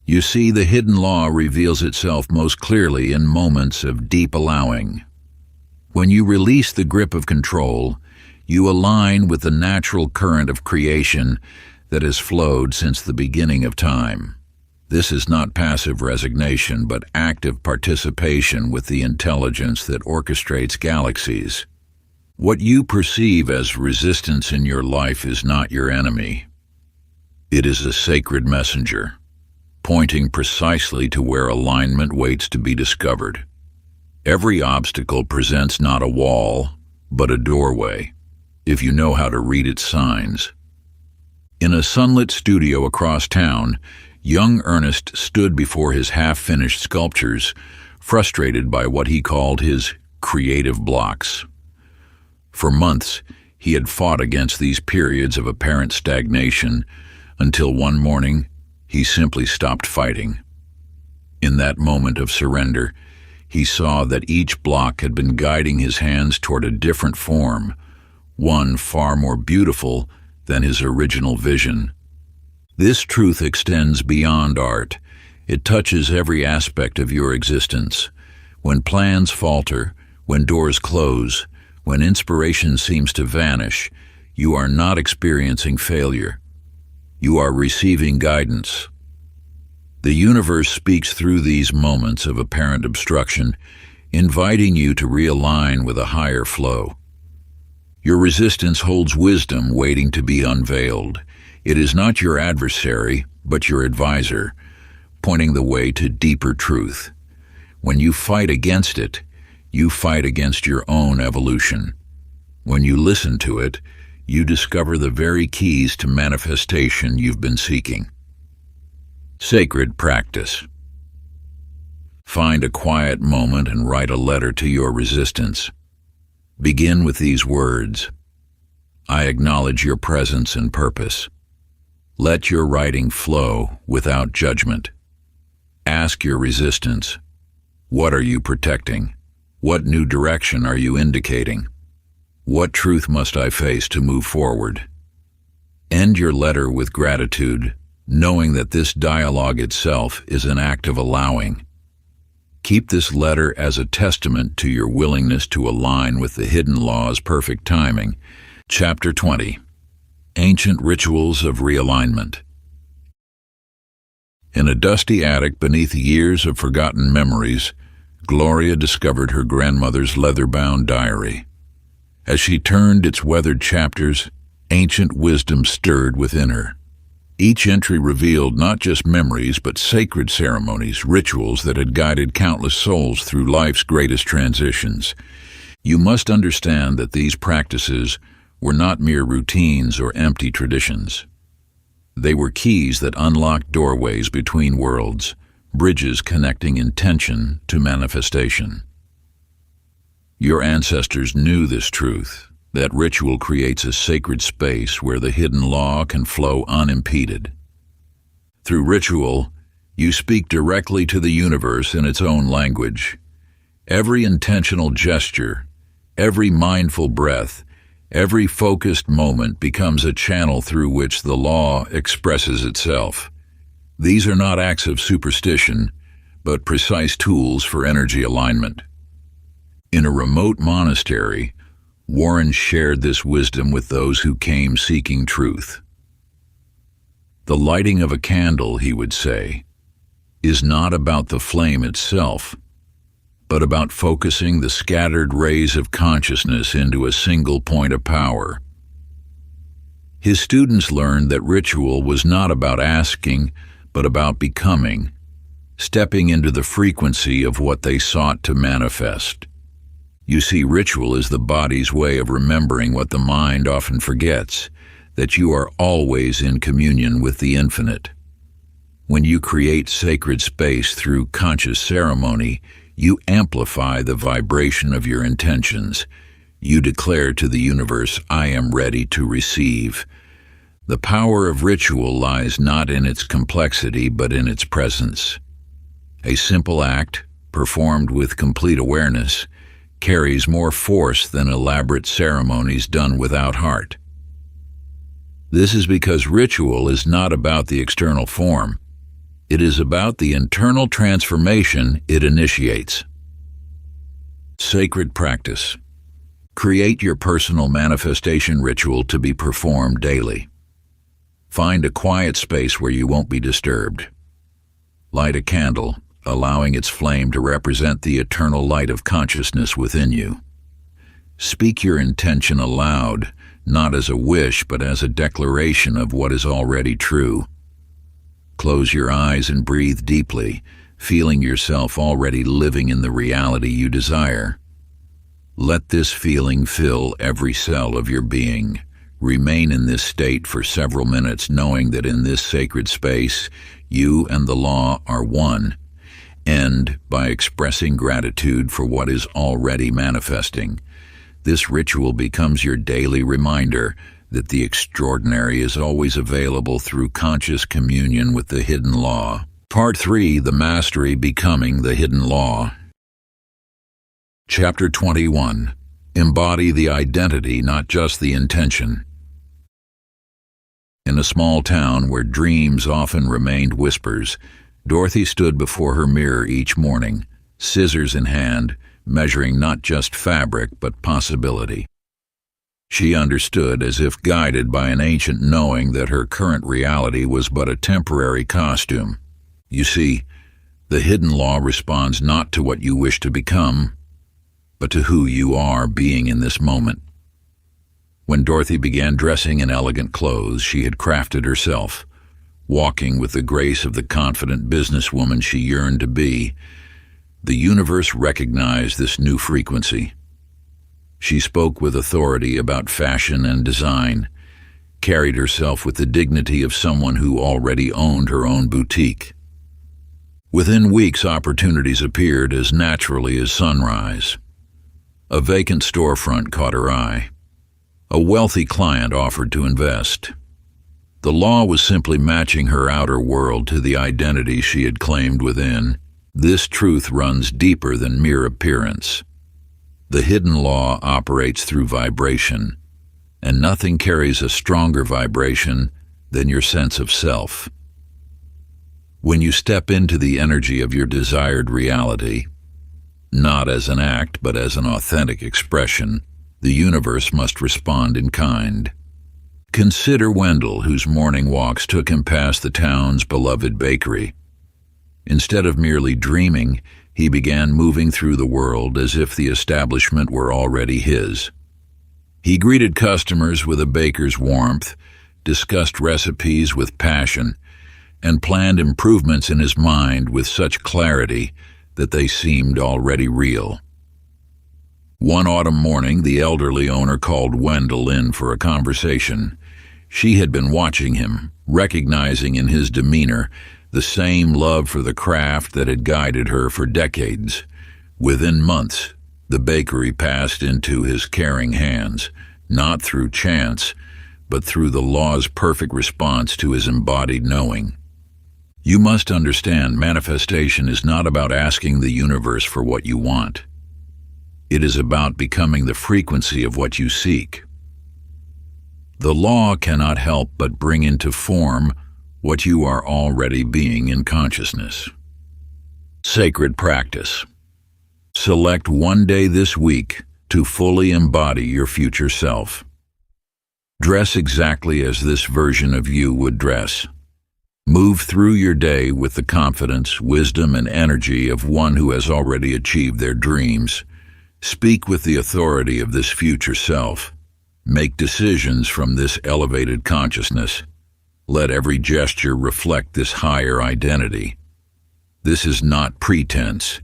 [SPEAKER 1] You see, the hidden law reveals itself most clearly in moments of deep allowing. When you release the grip of control, you align with the natural current of creation that has flowed since the beginning of time. This is not passive resignation, but active participation with the intelligence that orchestrates galaxies. What you perceive as resistance in your life is not your enemy. It is a sacred messenger, pointing precisely to where alignment waits to be discovered. Every obstacle presents not a wall, but a doorway, if you know how to read its signs. In a sunlit studio across town, young Ernest stood before his half-finished sculptures, frustrated by what he called his creative blocks. For months, he had fought against these periods of apparent stagnation, until one morning, he simply stopped fighting. In that moment of surrender, he saw that each block had been guiding his hands toward a different form, one far more beautiful than his original vision. This truth extends beyond art. It touches every aspect of your existence. When plans falter, when doors close, when inspiration seems to vanish, you are not experiencing failure. You are receiving guidance. The universe speaks through these moments of apparent obstruction, inviting you to realign with a higher flow. Your resistance holds wisdom waiting to be unveiled. It is not your adversary, but your advisor, pointing the way to deeper truth. When you fight against it, you fight against your own evolution. When you listen to it, you discover the very keys to manifestation you've been seeking. Sacred practice. Find a quiet moment and write a letter to your resistance. Begin with these words: I acknowledge your presence and purpose. Let your writing flow without judgment. Ask your resistance, what are you protecting? What new direction are you indicating? What truth must I face to move forward? End your letter with gratitude, knowing that this dialogue itself is an act of allowing. Keep this letter as a testament to your willingness to align with the hidden law's perfect timing. Chapter 20. Ancient Rituals of Realignment. In a dusty attic beneath years of forgotten memories, Gloria discovered her grandmother's leather-bound diary. As she turned its weathered chapters, ancient wisdom stirred within her. Each entry revealed not just memories, but sacred ceremonies, rituals that had guided countless souls through life's greatest transitions. You must understand that these practices were not mere routines or empty traditions. They were keys that unlocked doorways between worlds, bridges connecting intention to manifestation. Your ancestors knew this truth, that ritual creates a sacred space where the hidden law can flow unimpeded. Through ritual, you speak directly to the universe in its own language. Every intentional gesture, every mindful breath, every focused moment becomes a channel through which the law expresses itself. These are not acts of superstition, but precise tools for energy alignment. In a remote monastery, Warren shared this wisdom with those who came seeking truth. The lighting of a candle, he would say, is not about the flame itself, but about focusing the scattered rays of consciousness into a single point of power. His students learned that ritual was not about asking, but about becoming, stepping into the frequency of what they sought to manifest. You see, ritual is the body's way of remembering what the mind often forgets, that you are always in communion with the infinite. When you create sacred space through conscious ceremony, you amplify the vibration of your intentions. You declare to the universe, "I am ready to receive." The power of ritual lies not in its complexity, but in its presence. A simple act, performed with complete awareness, carries more force than elaborate ceremonies done without heart. This is because ritual is not about the external form. It is about the internal transformation it initiates. Sacred practice. Create your personal manifestation ritual to be performed daily. Find a quiet space where you won't be disturbed. Light a candle, allowing its flame to represent the eternal light of consciousness within you. Speak your intention aloud, not as a wish, but as a declaration of what is already true. Close your eyes and breathe deeply, feeling yourself already living in the reality you desire. Let this feeling fill every cell of your being. Remain in this state for several minutes, knowing that in this sacred space, you and the law are one. End by expressing gratitude for what is already manifesting. This ritual becomes your daily reminder that the extraordinary is always available through conscious communion with the hidden law. Part 3, The Mastery Becoming the Hidden Law. Chapter 21. Embody the identity, not just the intention. In a small town where dreams often remained whispers, Dorothy stood before her mirror each morning, scissors in hand, measuring not just fabric but possibility. She understood, as if guided by an ancient knowing, that her current reality was but a temporary costume. You see, the hidden law responds not to what you wish to become, but to who you are being in this moment. When Dorothy began dressing in elegant clothes she had crafted herself, walking with the grace of the confident businesswoman she yearned to be, the universe recognized this new frequency. She spoke with authority about fashion and design, carried herself with the dignity of someone who already owned her own boutique. Within weeks, opportunities appeared as naturally as sunrise. A vacant storefront caught her eye. A wealthy client offered to invest. The law was simply matching her outer world to the identity she had claimed within. This truth runs deeper than mere appearance. The hidden law operates through vibration, and nothing carries a stronger vibration than your sense of self. When you step into the energy of your desired reality, not as an act but as an authentic expression, the universe must respond in kind. Consider Wendell, whose morning walks took him past the town's beloved bakery. Instead of merely dreaming, he began moving through the world as if the establishment were already his. He greeted customers with a baker's warmth, discussed recipes with passion, and planned improvements in his mind with such clarity that they seemed already real. One autumn morning, the elderly owner called Wendell in for a conversation. She had been watching him, recognizing in his demeanor the same love for the craft that had guided her for decades. Within months, the bakery passed into his caring hands, not through chance, but through the law's perfect response to his embodied knowing. You must understand, manifestation is not about asking the universe for what you want. It is about becoming the frequency of what you seek. The law cannot help but bring into form what you are already being in consciousness. Sacred practice. Select one day this week to fully embody your future self. Dress exactly as this version of you would dress. Move through your day with the confidence, wisdom, and energy of one who has already achieved their dreams. Speak with the authority of this future self. Make decisions from this elevated consciousness. Let every gesture reflect this higher identity. This is not pretense.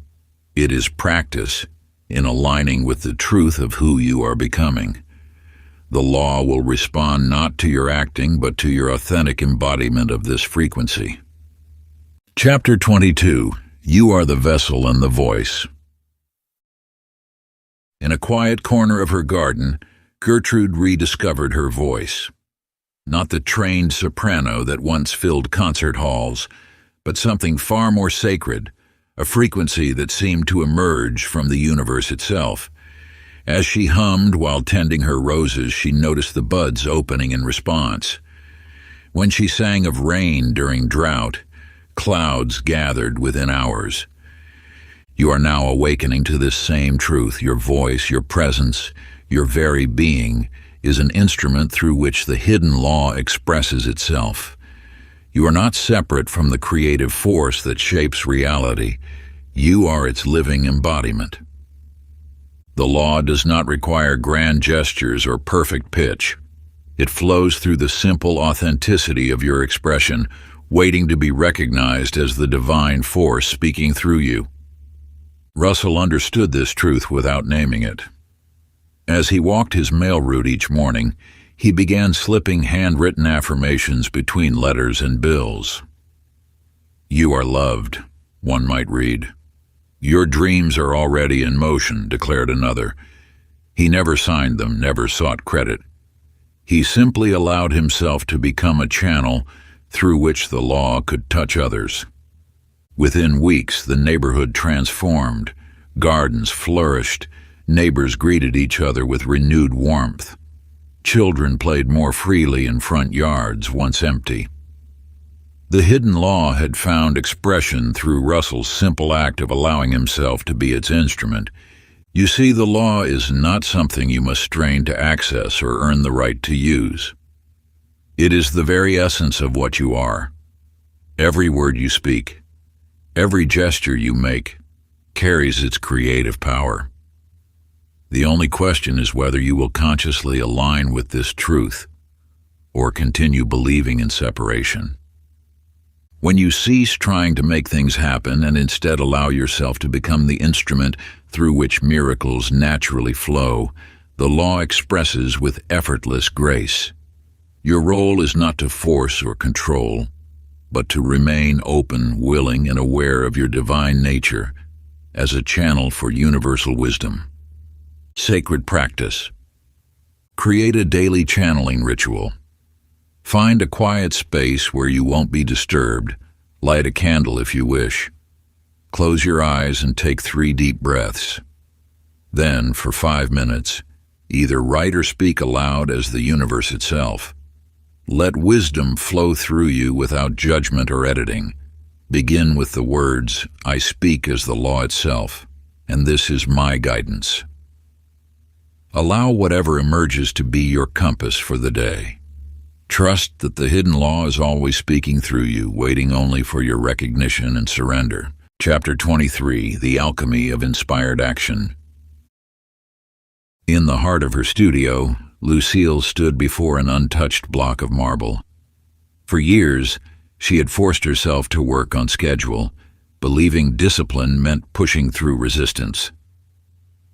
[SPEAKER 1] It is practice in aligning with the truth of who you are becoming. The law will respond not to your acting, but to your authentic embodiment of this frequency. Chapter 22. You are the vessel and the voice. In a quiet corner of her garden, Gertrude rediscovered her voice. Not the trained soprano that once filled concert halls, but something far more sacred, a frequency that seemed to emerge from the universe itself. As she hummed while tending her roses, she noticed the buds opening in response. When she sang of rain during drought, clouds gathered within hours. You are now awakening to this same truth. Your voice, your presence, your very being is an instrument through which the hidden law expresses itself. You are not separate from the creative force that shapes reality. You are its living embodiment. The law does not require grand gestures or perfect pitch. It flows through the simple authenticity of your expression, waiting to be recognized as the divine force speaking through you. Russell understood this truth without naming it. As he walked his mail route each morning, he began slipping handwritten affirmations between letters and bills. "You are loved," one might read. "Your dreams are already in motion," declared another. He never signed them, never sought credit. He simply allowed himself to become a channel through which the law could touch others. Within weeks, the neighborhood transformed. Gardens flourished. Neighbors greeted each other with renewed warmth. Children played more freely in front yards once empty. The hidden law had found expression through Russell's simple act of allowing himself to be its instrument. You see, the law is not something you must strain to access or earn the right to use. It is the very essence of what you are. Every word you speak, every gesture you make, carries its creative power. The only question is whether you will consciously align with this truth or continue believing in separation. When you cease trying to make things happen and instead allow yourself to become the instrument through which miracles naturally flow, the law expresses with effortless grace. Your role is not to force or control, but to remain open, willing, and aware of your divine nature as a channel for universal wisdom. Sacred practice. Create a daily channeling ritual. Find a quiet space where you won't be disturbed. Light a candle if you wish. Close your eyes and take 3 deep breaths. Then, for 5 minutes, either write or speak aloud as the universe itself. Let wisdom flow through you without judgment or editing. Begin with the words, "I speak as the law itself, and this is my guidance." Allow whatever emerges to be your compass for the day. Trust that the hidden law is always speaking through you, waiting only for your recognition and surrender. Chapter 23, The Alchemy of Inspired Action. In the heart of her studio, Lucille stood before an untouched block of marble. For years, she had forced herself to work on schedule, believing discipline meant pushing through resistance.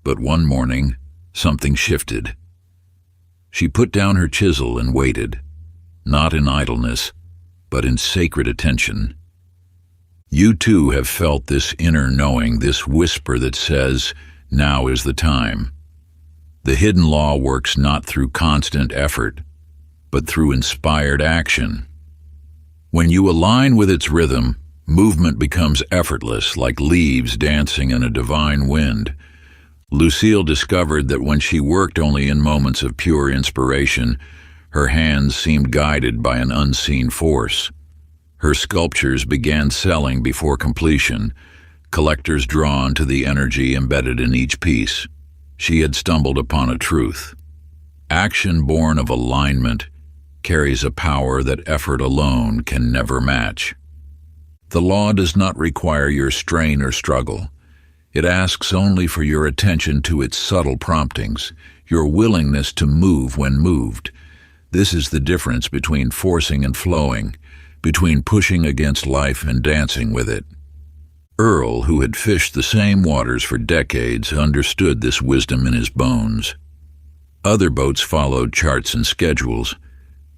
[SPEAKER 1] But one morning, something shifted. She put down her chisel and waited, not in idleness, but in sacred attention. You too have felt this inner knowing, this whisper that says, now is the time. The hidden law works not through constant effort, but through inspired action. When you align with its rhythm, movement becomes effortless, like leaves dancing in a divine wind. Lucille discovered that when she worked only in moments of pure inspiration, her hands seemed guided by an unseen force. Her sculptures began selling before completion, collectors drawn to the energy embedded in each piece. She had stumbled upon a truth. Action born of alignment carries a power that effort alone can never match. The law does not require your strain or struggle. It asks only for your attention to its subtle promptings, your willingness to move when moved. This is the difference between forcing and flowing, between pushing against life and dancing with it. Earl, who had fished the same waters for decades, understood this wisdom in his bones. Other boats followed charts and schedules,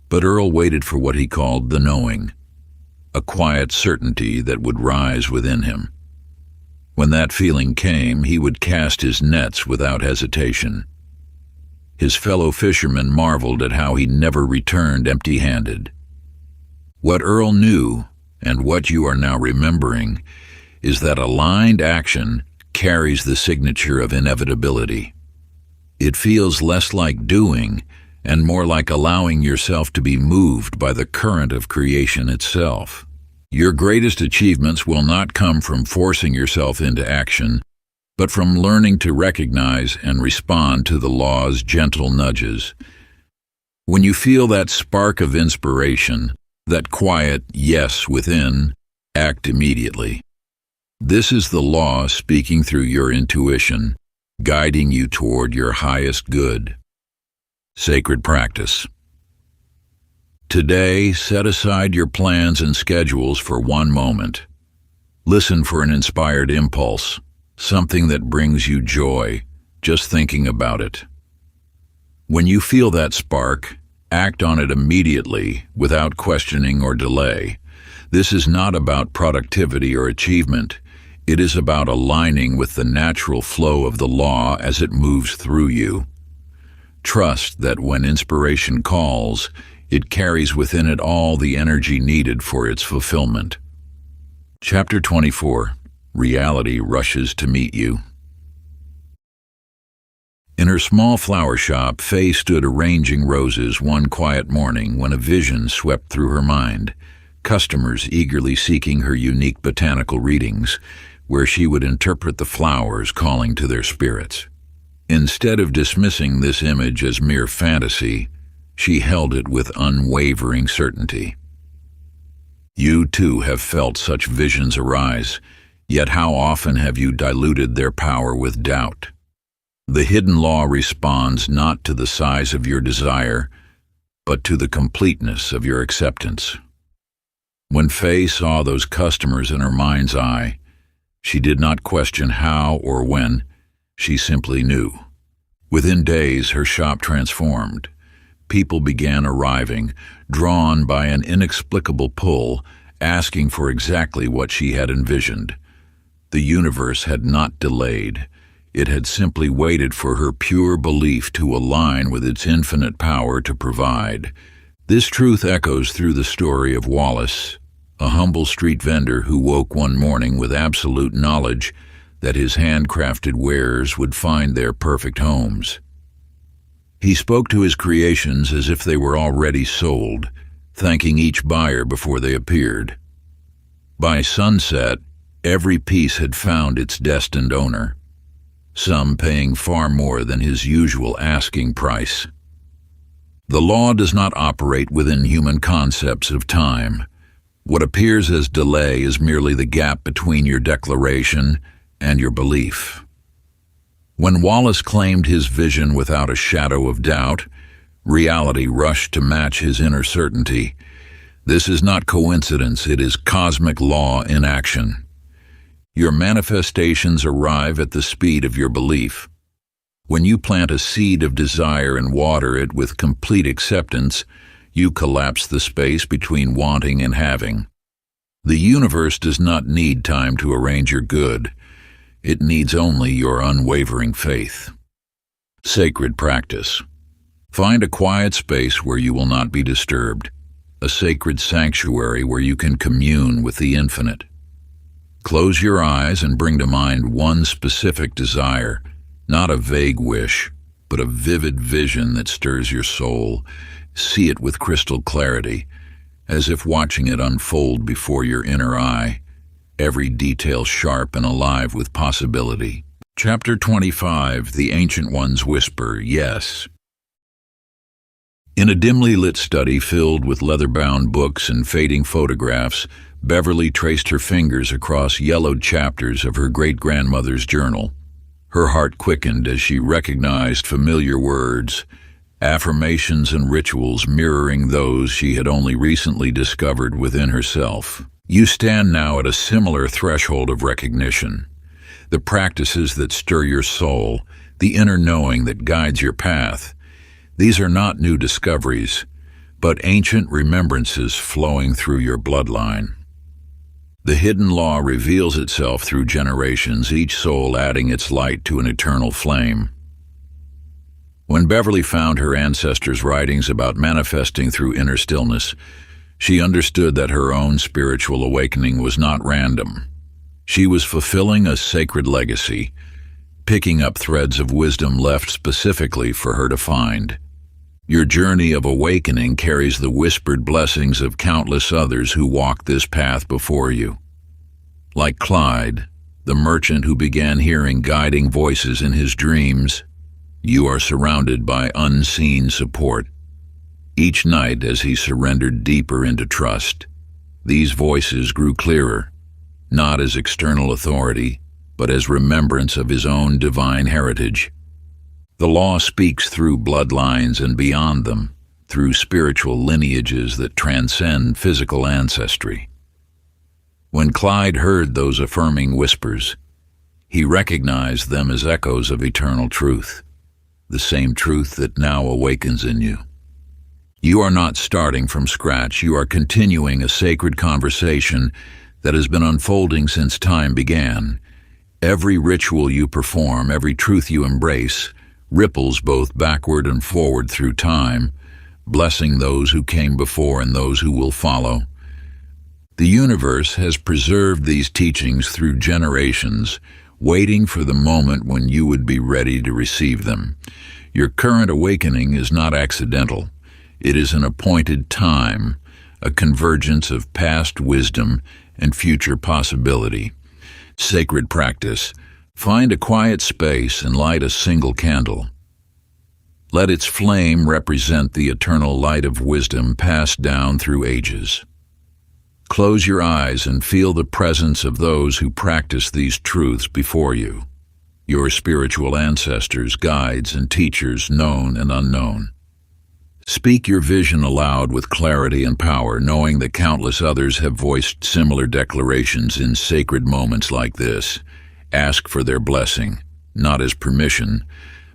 [SPEAKER 1] but Earl waited for what he called the knowing, a quiet certainty that would rise within him. When that feeling came, he would cast his nets without hesitation. His fellow fishermen marveled at how he never returned empty-handed. What Earl knew, and what you are now remembering, is that aligned action carries the signature of inevitability. It feels less like doing and more like allowing yourself to be moved by the current of creation itself. Your greatest achievements will not come from forcing yourself into action, but from learning to recognize and respond to the law's gentle nudges. When you feel that spark of inspiration, that quiet yes within, act immediately. This is the law speaking through your intuition, guiding you toward your highest good. Sacred practice. Today, set aside your plans and schedules for one moment. Listen for an inspired impulse, something that brings you joy, just thinking about it. When you feel that spark, act on it immediately, without questioning or delay. This is not about productivity or achievement. It is about aligning with the natural flow of the law as it moves through you. Trust that when inspiration calls, it carries within it all the energy needed for its fulfillment. Chapter 24. Reality rushes to meet you. In her small flower shop, Faye stood arranging roses one quiet morning when a vision swept through her mind, customers eagerly seeking her unique botanical readings, where she would interpret the flowers calling to their spirits. Instead of dismissing this image as mere fantasy, she held it with unwavering certainty. You too have felt such visions arise, yet how often have you diluted their power with doubt? The hidden law responds not to the size of your desire, but to the completeness of your acceptance. When Faye saw those customers in her mind's eye, she did not question how or when, she simply knew. Within days, her shop transformed. People began arriving, drawn by an inexplicable pull, asking for exactly what she had envisioned. The universe had not delayed. It had simply waited for her pure belief to align with its infinite power to provide. This truth echoes through the story of Wallace, a humble street vendor who woke one morning with absolute knowledge that his handcrafted wares would find their perfect homes. He spoke to his creations as if they were already sold, thanking each buyer before they appeared. By sunset, every piece had found its destined owner, some paying far more than his usual asking price. The law does not operate within human concepts of time. What appears as delay is merely the gap between your declaration and your belief. When Wallace claimed his vision without a shadow of doubt, reality rushed to match his inner certainty. This is not coincidence, it is cosmic law in action. Your manifestations arrive at the speed of your belief. When you plant a seed of desire and water it with complete acceptance, you collapse the space between wanting and having. The universe does not need time to arrange your good. It needs only your unwavering faith. Sacred practice. Find a quiet space where you will not be disturbed, a sacred sanctuary where you can commune with the infinite. Close your eyes and bring to mind one specific desire, not a vague wish, but a vivid vision that stirs your soul. See it with crystal clarity, as if watching it unfold before your inner eye, every detail sharp and alive with possibility. Chapter 25, The Ancient Ones Whisper, Yes. In a dimly lit study filled with leather-bound books and fading photographs, Beverly traced her fingers across yellowed chapters of her great-grandmother's journal. Her heart quickened as she recognized familiar words, affirmations and rituals mirroring those she had only recently discovered within herself. You stand now at a similar threshold of recognition. The practices that stir your soul, the inner knowing that guides your path, these are not new discoveries, but ancient remembrances flowing through your bloodline. The hidden law reveals itself through generations, each soul adding its light to an eternal flame. When Beverly found her ancestors' writings about manifesting through inner stillness, she understood that her own spiritual awakening was not random. She was fulfilling a sacred legacy, picking up threads of wisdom left specifically for her to find. Your journey of awakening carries the whispered blessings of countless others who walked this path before you. Like Clyde, the merchant who began hearing guiding voices in his dreams, you are surrounded by unseen support. Each night as he surrendered deeper into trust, these voices grew clearer, not as external authority, but as remembrance of his own divine heritage. The law speaks through bloodlines and beyond them, through spiritual lineages that transcend physical ancestry. When Clyde heard those affirming whispers, he recognized them as echoes of eternal truth, the same truth that now awakens in you. You are not starting from scratch, you are continuing a sacred conversation that has been unfolding since time began. Every ritual you perform, every truth you embrace, ripples both backward and forward through time, blessing those who came before and those who will follow. The universe has preserved these teachings through generations, waiting for the moment when you would be ready to receive them. Your current awakening is not accidental. It is an appointed time, a convergence of past wisdom and future possibility. Sacred practice. Find a quiet space and light a single candle. Let its flame represent the eternal light of wisdom passed down through ages. Close your eyes and feel the presence of those who practice these truths before you, your spiritual ancestors, guides, and teachers, known and unknown. Speak your vision aloud with clarity and power, knowing that countless others have voiced similar declarations in sacred moments like this. Ask for their blessing, not as permission,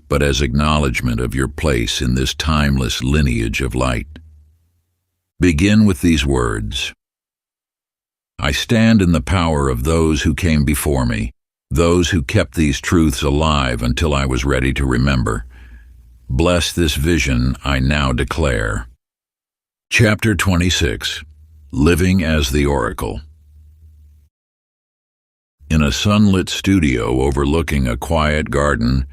[SPEAKER 1] but as acknowledgement of your place in this timeless lineage of light. Begin with these words. I stand in the power of those who came before me, those who kept these truths alive until I was ready to remember. Bless this vision I now declare. Chapter 26. Living as the Oracle. In a sunlit studio overlooking a quiet garden,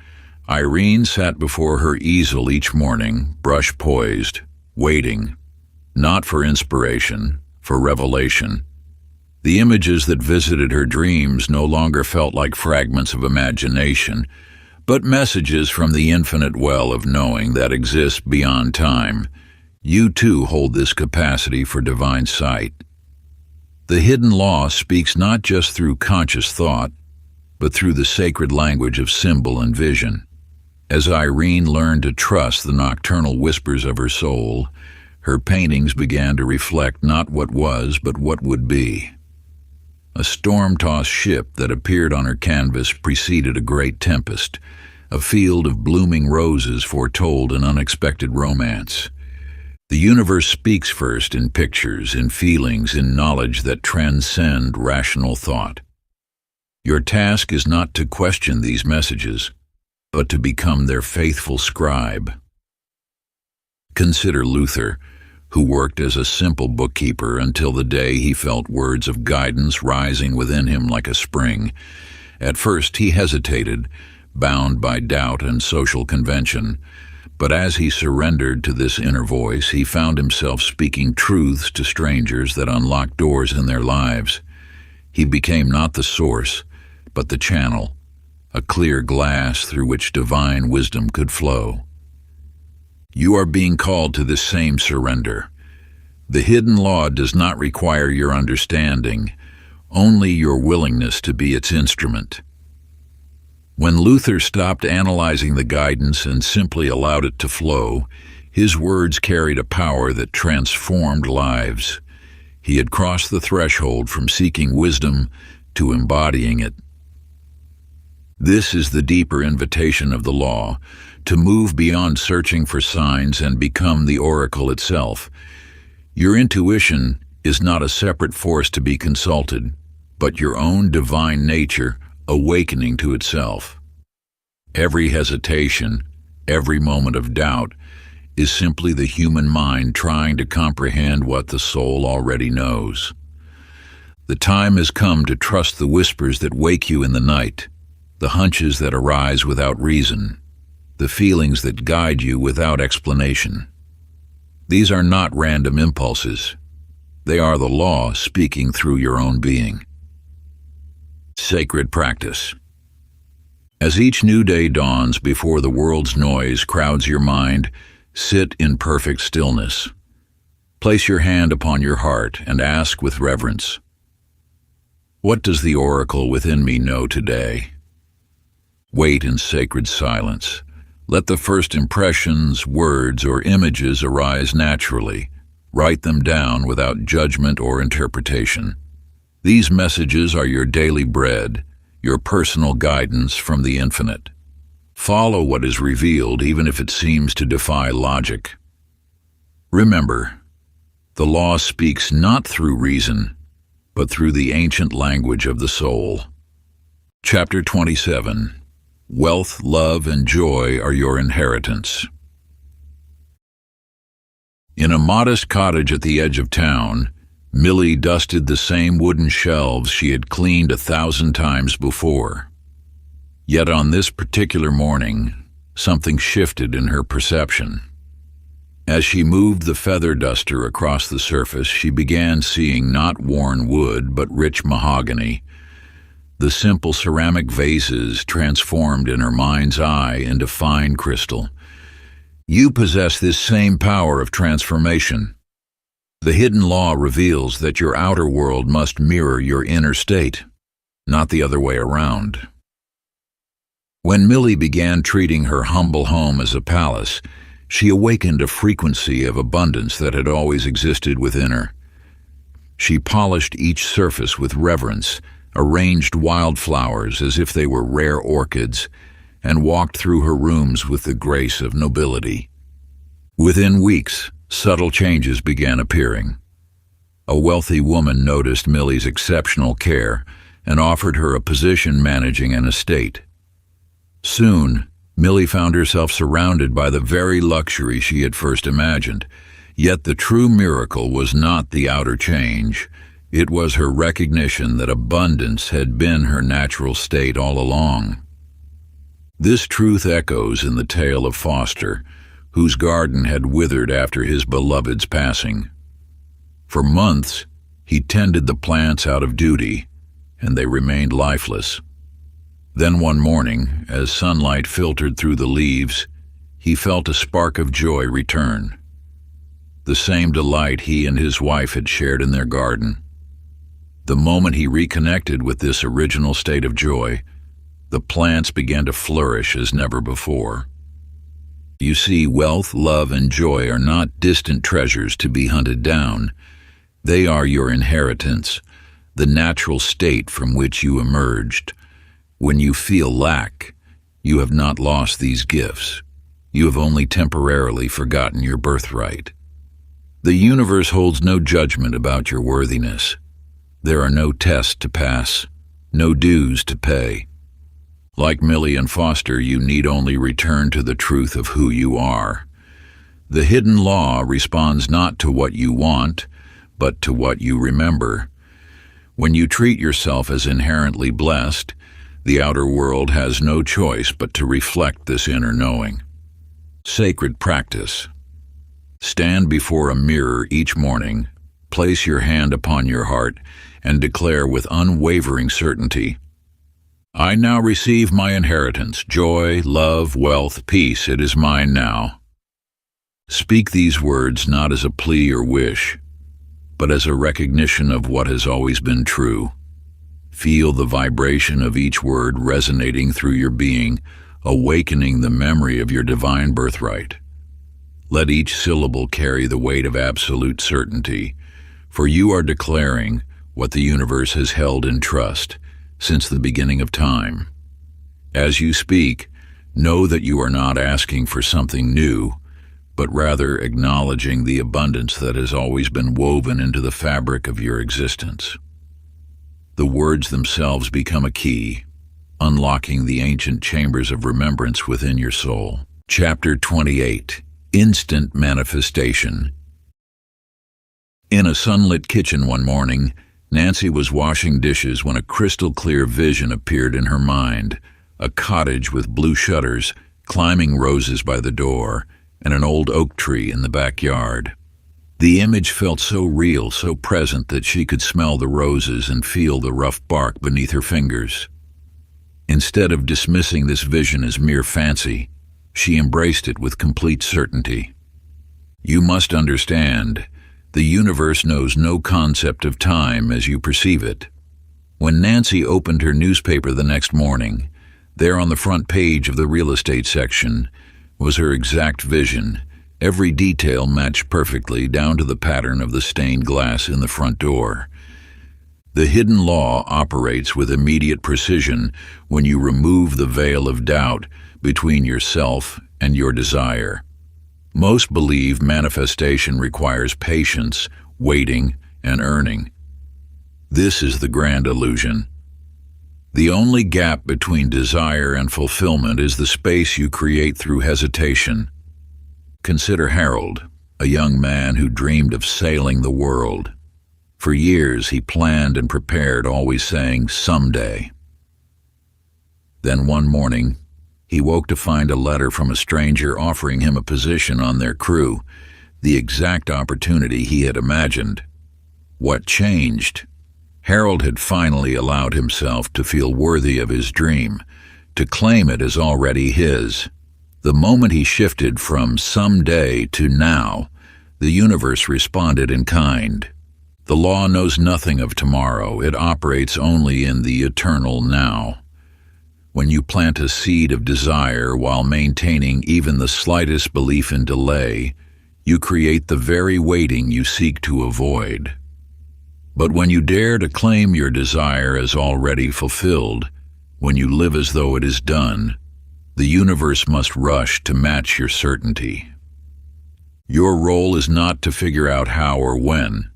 [SPEAKER 1] Irene sat before her easel each morning, brush poised, waiting, not for inspiration, for revelation. The images that visited her dreams no longer felt like fragments of imagination, but messages from the infinite well of knowing that exists beyond time. You too hold this capacity for divine sight. The hidden law speaks not just through conscious thought, but through the sacred language of symbol and vision. As Irene learned to trust the nocturnal whispers of her soul, her paintings began to reflect not what was, but what would be. A storm-tossed ship that appeared on her canvas preceded a great tempest. A field of blooming roses foretold an unexpected romance. The universe speaks first in pictures, in feelings, in knowledge that transcend rational thought. Your task is not to question these messages, but to become their faithful scribe. Consider Luther, who worked as a simple bookkeeper until the day he felt words of guidance rising within him like a spring. At first he hesitated, bound by doubt and social convention, but as he surrendered to this inner voice, he found himself speaking truths to strangers that unlocked doors in their lives. He became not the source, but the channel, a clear glass through which divine wisdom could flow. You are being called to this same surrender. The hidden law does not require your understanding, only your willingness to be its instrument. When Luther stopped analyzing the guidance and simply allowed it to flow, his words carried a power that transformed lives. He had crossed the threshold from seeking wisdom to embodying it. This is the deeper invitation of the law, to move beyond searching for signs and become the oracle itself. Your intuition is not a separate force to be consulted, but your own divine nature awakening to itself. Every hesitation, every moment of doubt, is simply the human mind trying to comprehend what the soul already knows. The time has come to trust the whispers that wake you in the night, the hunches that arise without reason, the feelings that guide you without explanation. These are not random impulses. They are the law speaking through your own being. Sacred practice. As each new day dawns before the world's noise crowds your mind, sit in perfect stillness. Place your hand upon your heart and ask with reverence, what does the oracle within me know today? Wait in sacred silence. Let the first impressions, words, or images arise naturally. Write them down without judgment or interpretation. These messages are your daily bread, your personal guidance from the infinite. Follow what is revealed even if it seems to defy logic. Remember, the law speaks not through reason, but through the ancient language of the soul. Chapter 27. Wealth, love, and joy are your inheritance. In a modest cottage at the edge of town, Millie dusted the same wooden shelves she had cleaned 1,000 times before. Yet on this particular morning, something shifted in her perception. As she moved the feather duster across the surface, she began seeing not worn wood, but rich mahogany. The simple ceramic vases transformed in her mind's eye into fine crystal. You possess this same power of transformation. The hidden law reveals that your outer world must mirror your inner state, not the other way around. When Millie began treating her humble home as a palace, she awakened a frequency of abundance that had always existed within her. She polished each surface with reverence, arranged wildflowers as if they were rare orchids, and walked through her rooms with the grace of nobility. Within weeks, subtle changes began appearing. A wealthy woman noticed Millie's exceptional care and offered her a position managing an estate. Soon, Millie found herself surrounded by the very luxury she had first imagined. Yet the true miracle was not the outer change. It was her recognition that abundance had been her natural state all along. This truth echoes in the tale of Foster, whose garden had withered after his beloved's passing. For months, he tended the plants out of duty, and they remained lifeless. Then one morning, as sunlight filtered through the leaves, he felt a spark of joy return. The same delight he and his wife had shared in their garden. The moment he reconnected with this original state of joy, the plants began to flourish as never before. You see, wealth, love, and joy are not distant treasures to be hunted down. They are your inheritance, the natural state from which you emerged. When you feel lack, you have not lost these gifts. You have only temporarily forgotten your birthright. The universe holds no judgment about your worthiness. There are no tests to pass, no dues to pay. Like Millie and Foster, you need only return to the truth of who you are. The hidden law responds not to what you want, but to what you remember. When you treat yourself as inherently blessed, the outer world has no choice but to reflect this inner knowing. Sacred practice. Stand before a mirror each morning, place your hand upon your heart, and declare with unwavering certainty, I now receive my inheritance, joy, love, wealth, peace. It is mine now. Speak these words not as a plea or wish, but as a recognition of what has always been true. Feel the vibration of each word resonating through your being, awakening the memory of your divine birthright. Let each syllable carry the weight of absolute certainty, for you are declaring what the universe has held in trust since the beginning of time. As you speak, know that you are not asking for something new, but rather acknowledging the abundance that has always been woven into the fabric of your existence. The words themselves become a key, unlocking the ancient chambers of remembrance within your soul. Chapter 28. Instant Manifestation. In a sunlit kitchen one morning, Nancy was washing dishes when a crystal-clear vision appeared in her mind, a cottage with blue shutters, climbing roses by the door, and an old oak tree in the backyard. The image felt so real, so present, that she could smell the roses and feel the rough bark beneath her fingers. Instead of dismissing this vision as mere fancy, she embraced it with complete certainty. You must understand, the universe knows no concept of time as you perceive it. When Nancy opened her newspaper the next morning, there on the front page of the real estate section was her exact vision. Every detail matched perfectly down to the pattern of the stained glass in the front door. The hidden law operates with immediate precision when you remove the veil of doubt between yourself and your desire. Most believe manifestation requires patience, waiting, and earning. This is the grand illusion. The only gap between desire and fulfillment is the space you create through hesitation. Consider Harold, a young man who dreamed of sailing the world. For years he planned and prepared, always saying, "Someday." Then one morning, he woke to find a letter from a stranger offering him a position on their crew, the exact opportunity he had imagined. What changed? Harold had finally allowed himself to feel worthy of his dream, to claim it as already his. The moment he shifted from someday to now, the universe responded in kind. The law knows nothing of tomorrow. It operates only in the eternal now. When you plant a seed of desire while maintaining even the slightest belief in delay, you create the very waiting you seek to avoid. But when you dare to claim your desire as already fulfilled, when you live as though it is done, the universe must rush to match your certainty. Your role is not to figure out how or when.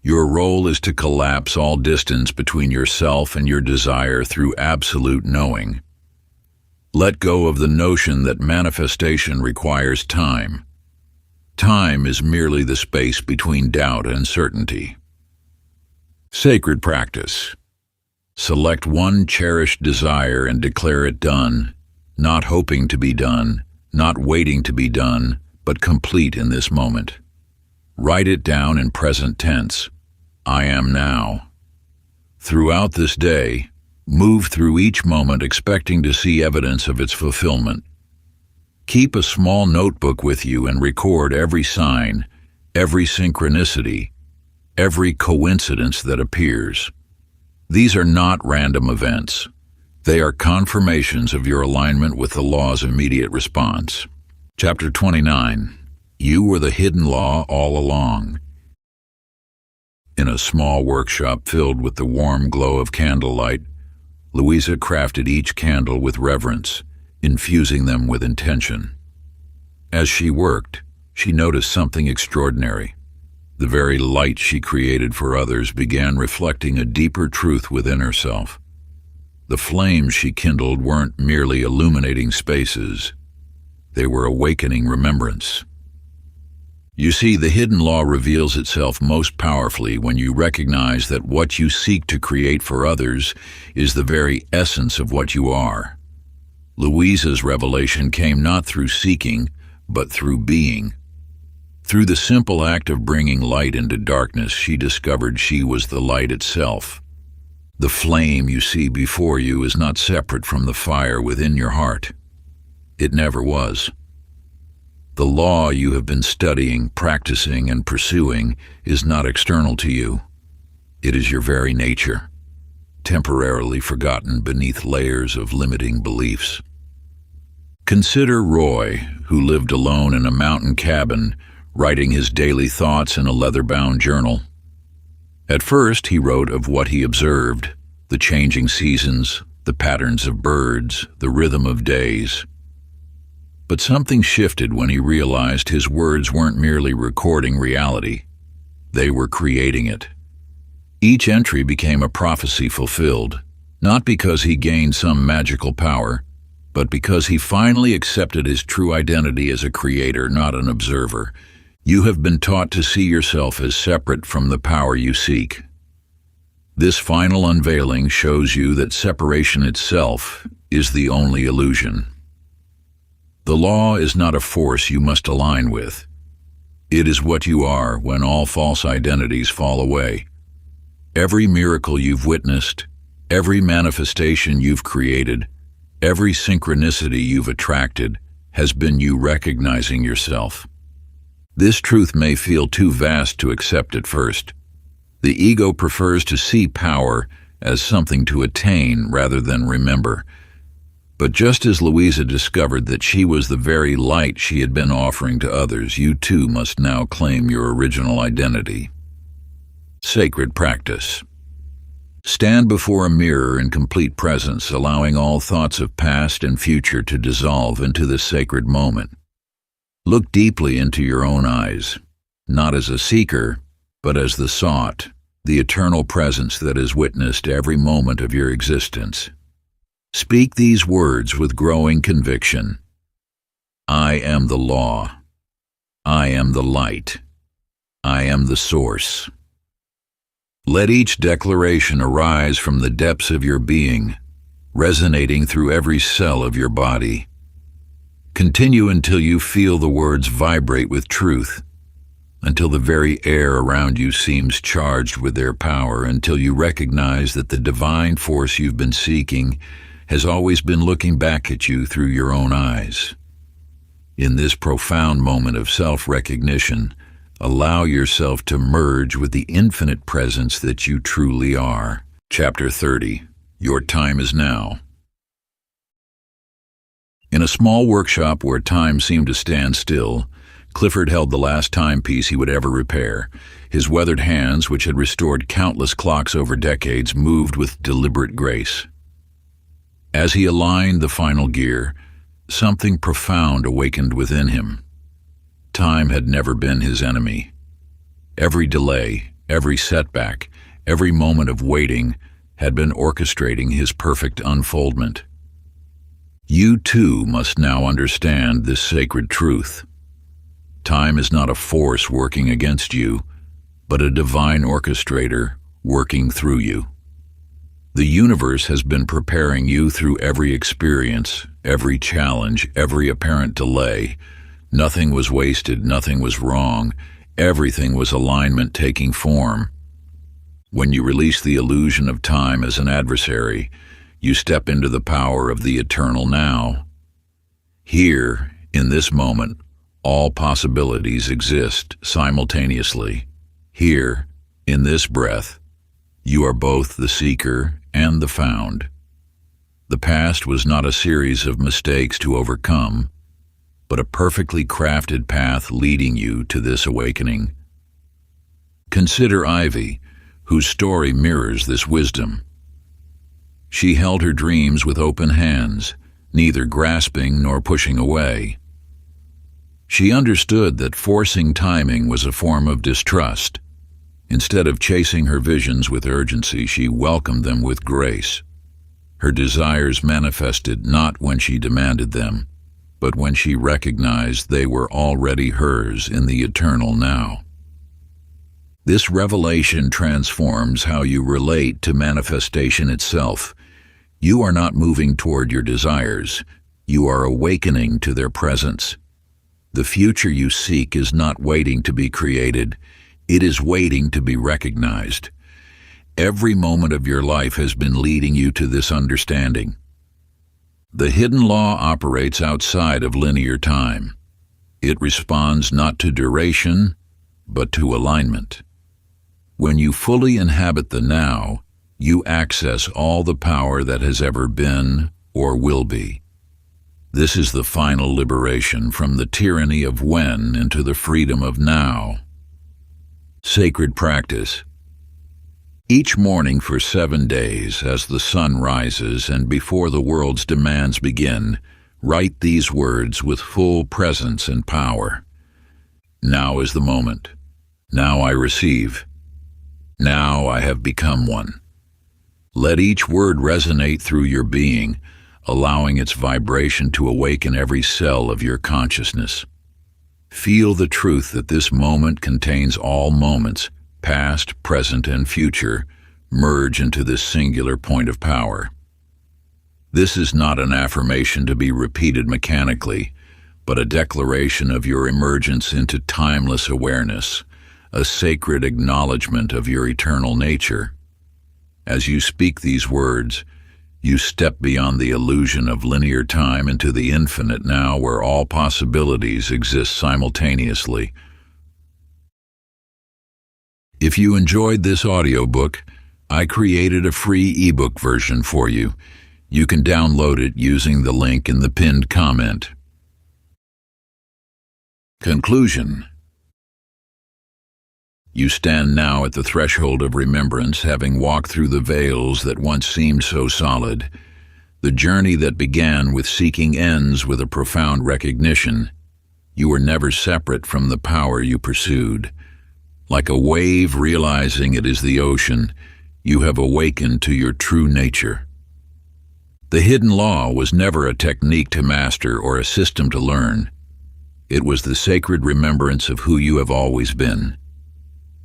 [SPEAKER 1] Your role is to collapse all distance between yourself and your desire through absolute knowing. Let go of the notion that manifestation requires time. Time is merely the space between doubt and certainty. Sacred practice. Select one cherished desire and declare it done, not hoping to be done, not waiting to be done, but complete in this moment. Write it down in present tense. I am now. Throughout this day, move through each moment expecting to see evidence of its fulfillment. Keep a small notebook with you and record every sign, every synchronicity, every coincidence that appears. These are not random events. They are confirmations of your alignment with the law's immediate response. Chapter 29. You were the hidden law all along. In a small workshop filled with the warm glow of candlelight, Louisa crafted each candle with reverence, infusing them with intention. As she worked, she noticed something extraordinary. The very light she created for others began reflecting a deeper truth within herself. The flames she kindled weren't merely illuminating spaces. They were awakening remembrance. You see, the hidden law reveals itself most powerfully when you recognize that what you seek to create for others is the very essence of what you are. Louisa's revelation came not through seeking, but through being. Through the simple act of bringing light into darkness, she discovered she was the light itself. The flame you see before you is not separate from the fire within your heart. It never was. The law you have been studying, practicing, and pursuing is not external to you. It is your very nature, temporarily forgotten beneath layers of limiting beliefs. Consider Roy, who lived alone in a mountain cabin, writing his daily thoughts in a leather-bound journal. At first, he wrote of what he observed, the changing seasons, the patterns of birds, the rhythm of days. But something shifted when he realized his words weren't merely recording reality. They were creating it. Each entry became a prophecy fulfilled, not because he gained some magical power, but because he finally accepted his true identity as a creator, not an observer. You have been taught to see yourself as separate from the power you seek. This final unveiling shows you that separation itself is the only illusion. The law is not a force you must align with. It is what you are when all false identities fall away. Every miracle you've witnessed, every manifestation you've created, every synchronicity you've attracted has been you recognizing yourself. This truth may feel too vast to accept at first. The ego prefers to see power as something to attain rather than remember. But just as Louisa discovered that she was the very light she had been offering to others, you too must now claim your original identity. Sacred practice. Stand before a mirror in complete presence, allowing all thoughts of past and future to dissolve into the sacred moment. Look deeply into your own eyes, not as a seeker, but as the sought, the eternal presence that has witnessed every moment of your existence. Speak these words with growing conviction. I am the law. I am the light. I am the source. Let each declaration arise from the depths of your being, resonating through every cell of your body. Continue until you feel the words vibrate with truth, until the very air around you seems charged with their power, until you recognize that the divine force you've been seeking has always been looking back at you through your own eyes. In this profound moment of self-recognition, allow yourself to merge with the infinite presence that you truly are. Chapter 30. Your time is now. In a small workshop where time seemed to stand still, Clifford held the last timepiece he would ever repair. His weathered hands, which had restored countless clocks over decades, moved with deliberate grace. As he aligned the final gear, something profound awakened within him. Time had never been his enemy. Every delay, every setback, every moment of waiting had been orchestrating his perfect unfoldment. You too must now understand this sacred truth. Time is not a force working against you, but a divine orchestrator working through you. The universe has been preparing you through every experience, every challenge, every apparent delay. Nothing was wasted, nothing was wrong, everything was alignment taking form. When you release the illusion of time as an adversary, you step into the power of the eternal now. Here, in this moment, all possibilities exist simultaneously. Here, In this breath, you are both the seeker and the found. The past was not a series of mistakes to overcome, but a perfectly crafted path leading you to this awakening. Consider Ivy, whose story mirrors this wisdom. She held her dreams with open hands, neither grasping nor pushing away. She understood that forcing timing was a form of distrust. Instead of chasing her visions with urgency, she welcomed them with grace. Her desires manifested not when she demanded them, but when she recognized they were already hers in the eternal now. This revelation transforms how you relate to manifestation itself. You are not moving toward your desires. You are awakening to their presence. The future you seek is not waiting to be created. It is waiting to be recognized. Every moment of your life has been leading you to this understanding. The hidden law operates outside of linear time. It responds not to duration, but to alignment. When you fully inhabit the now, you access all the power that has ever been or will be. This is the final liberation from the tyranny of when into the freedom of now. Sacred practice. Each morning for 7 days, as the sun rises and before the world's demands begin, write these words with full presence and power. Now is the moment. Now I receive. Now I have become one. Let each word resonate through your being, allowing its vibration to awaken every cell of your consciousness. Feel the truth that this moment contains all moments, past, present, and future, merge into this singular point of power. This is not an affirmation to be repeated mechanically, but a declaration of your emergence into timeless awareness, a sacred acknowledgement of your eternal nature. As you speak these words, you step beyond the illusion of linear time into the infinite now where all possibilities exist simultaneously. If you enjoyed this audiobook, I created a free ebook version for you. You can download it using the link in the pinned comment. Conclusion. You stand now at the threshold of remembrance, having walked through the veils that once seemed so solid. The journey that began with seeking ends with a profound recognition. You were never separate from the power you pursued. Like a wave realizing it is the ocean, you have awakened to your true nature. The hidden law was never a technique to master or a system to learn. It was the sacred remembrance of who you have always been.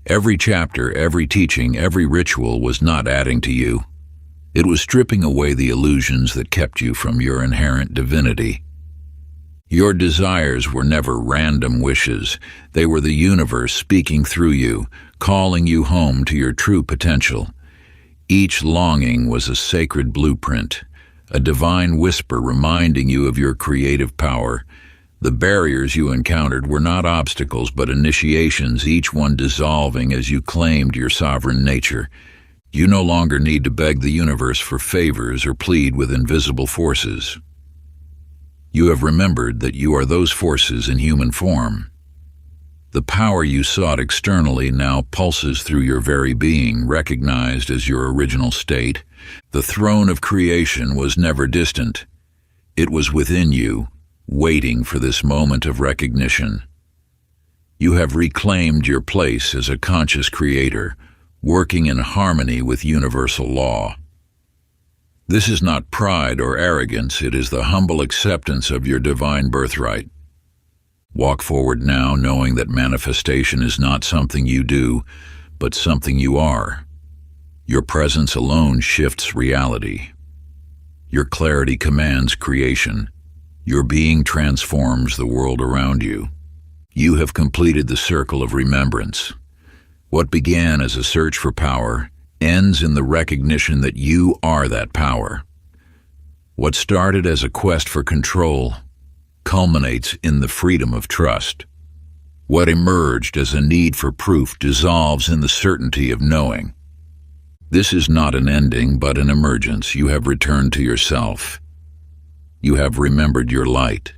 [SPEAKER 1] Every chapter, every teaching, every ritual was not adding to you. It was stripping away the illusions that kept you from your inherent divinity. Your desires were never random wishes. They were the universe speaking through you, calling you home to your true potential. Each longing was a sacred blueprint, a divine whisper reminding you of your creative power. The barriers you encountered were not obstacles but initiations, each one dissolving as you claimed your sovereign nature. You no longer need to beg the universe for favors or plead with invisible forces. You have remembered that you are those forces in human form. The power you sought externally now pulses through your very being, recognized as your original state. The throne of creation was never distant. It was within you, waiting for this moment of recognition. You have reclaimed your place as a conscious creator, working in harmony with universal law. This is not pride or arrogance, it is the humble acceptance of your divine birthright. Walk forward now, knowing that manifestation is not something you do, but something you are. Your presence alone shifts reality. Your clarity commands creation. Your being transforms the world around you. You have completed the circle of remembrance. What began as a search for power ends in the recognition that you are that power. What started as a quest for control culminates in the freedom of trust. What emerged as a need for proof dissolves in the certainty of knowing. This is not an ending, but an emergence. You have returned to yourself. You have remembered your light.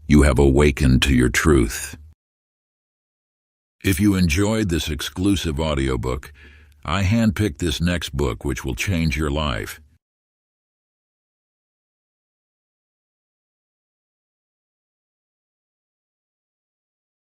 [SPEAKER 1] You have awakened to your truth. If you enjoyed this exclusive audiobook, I handpicked this next book which will change your life.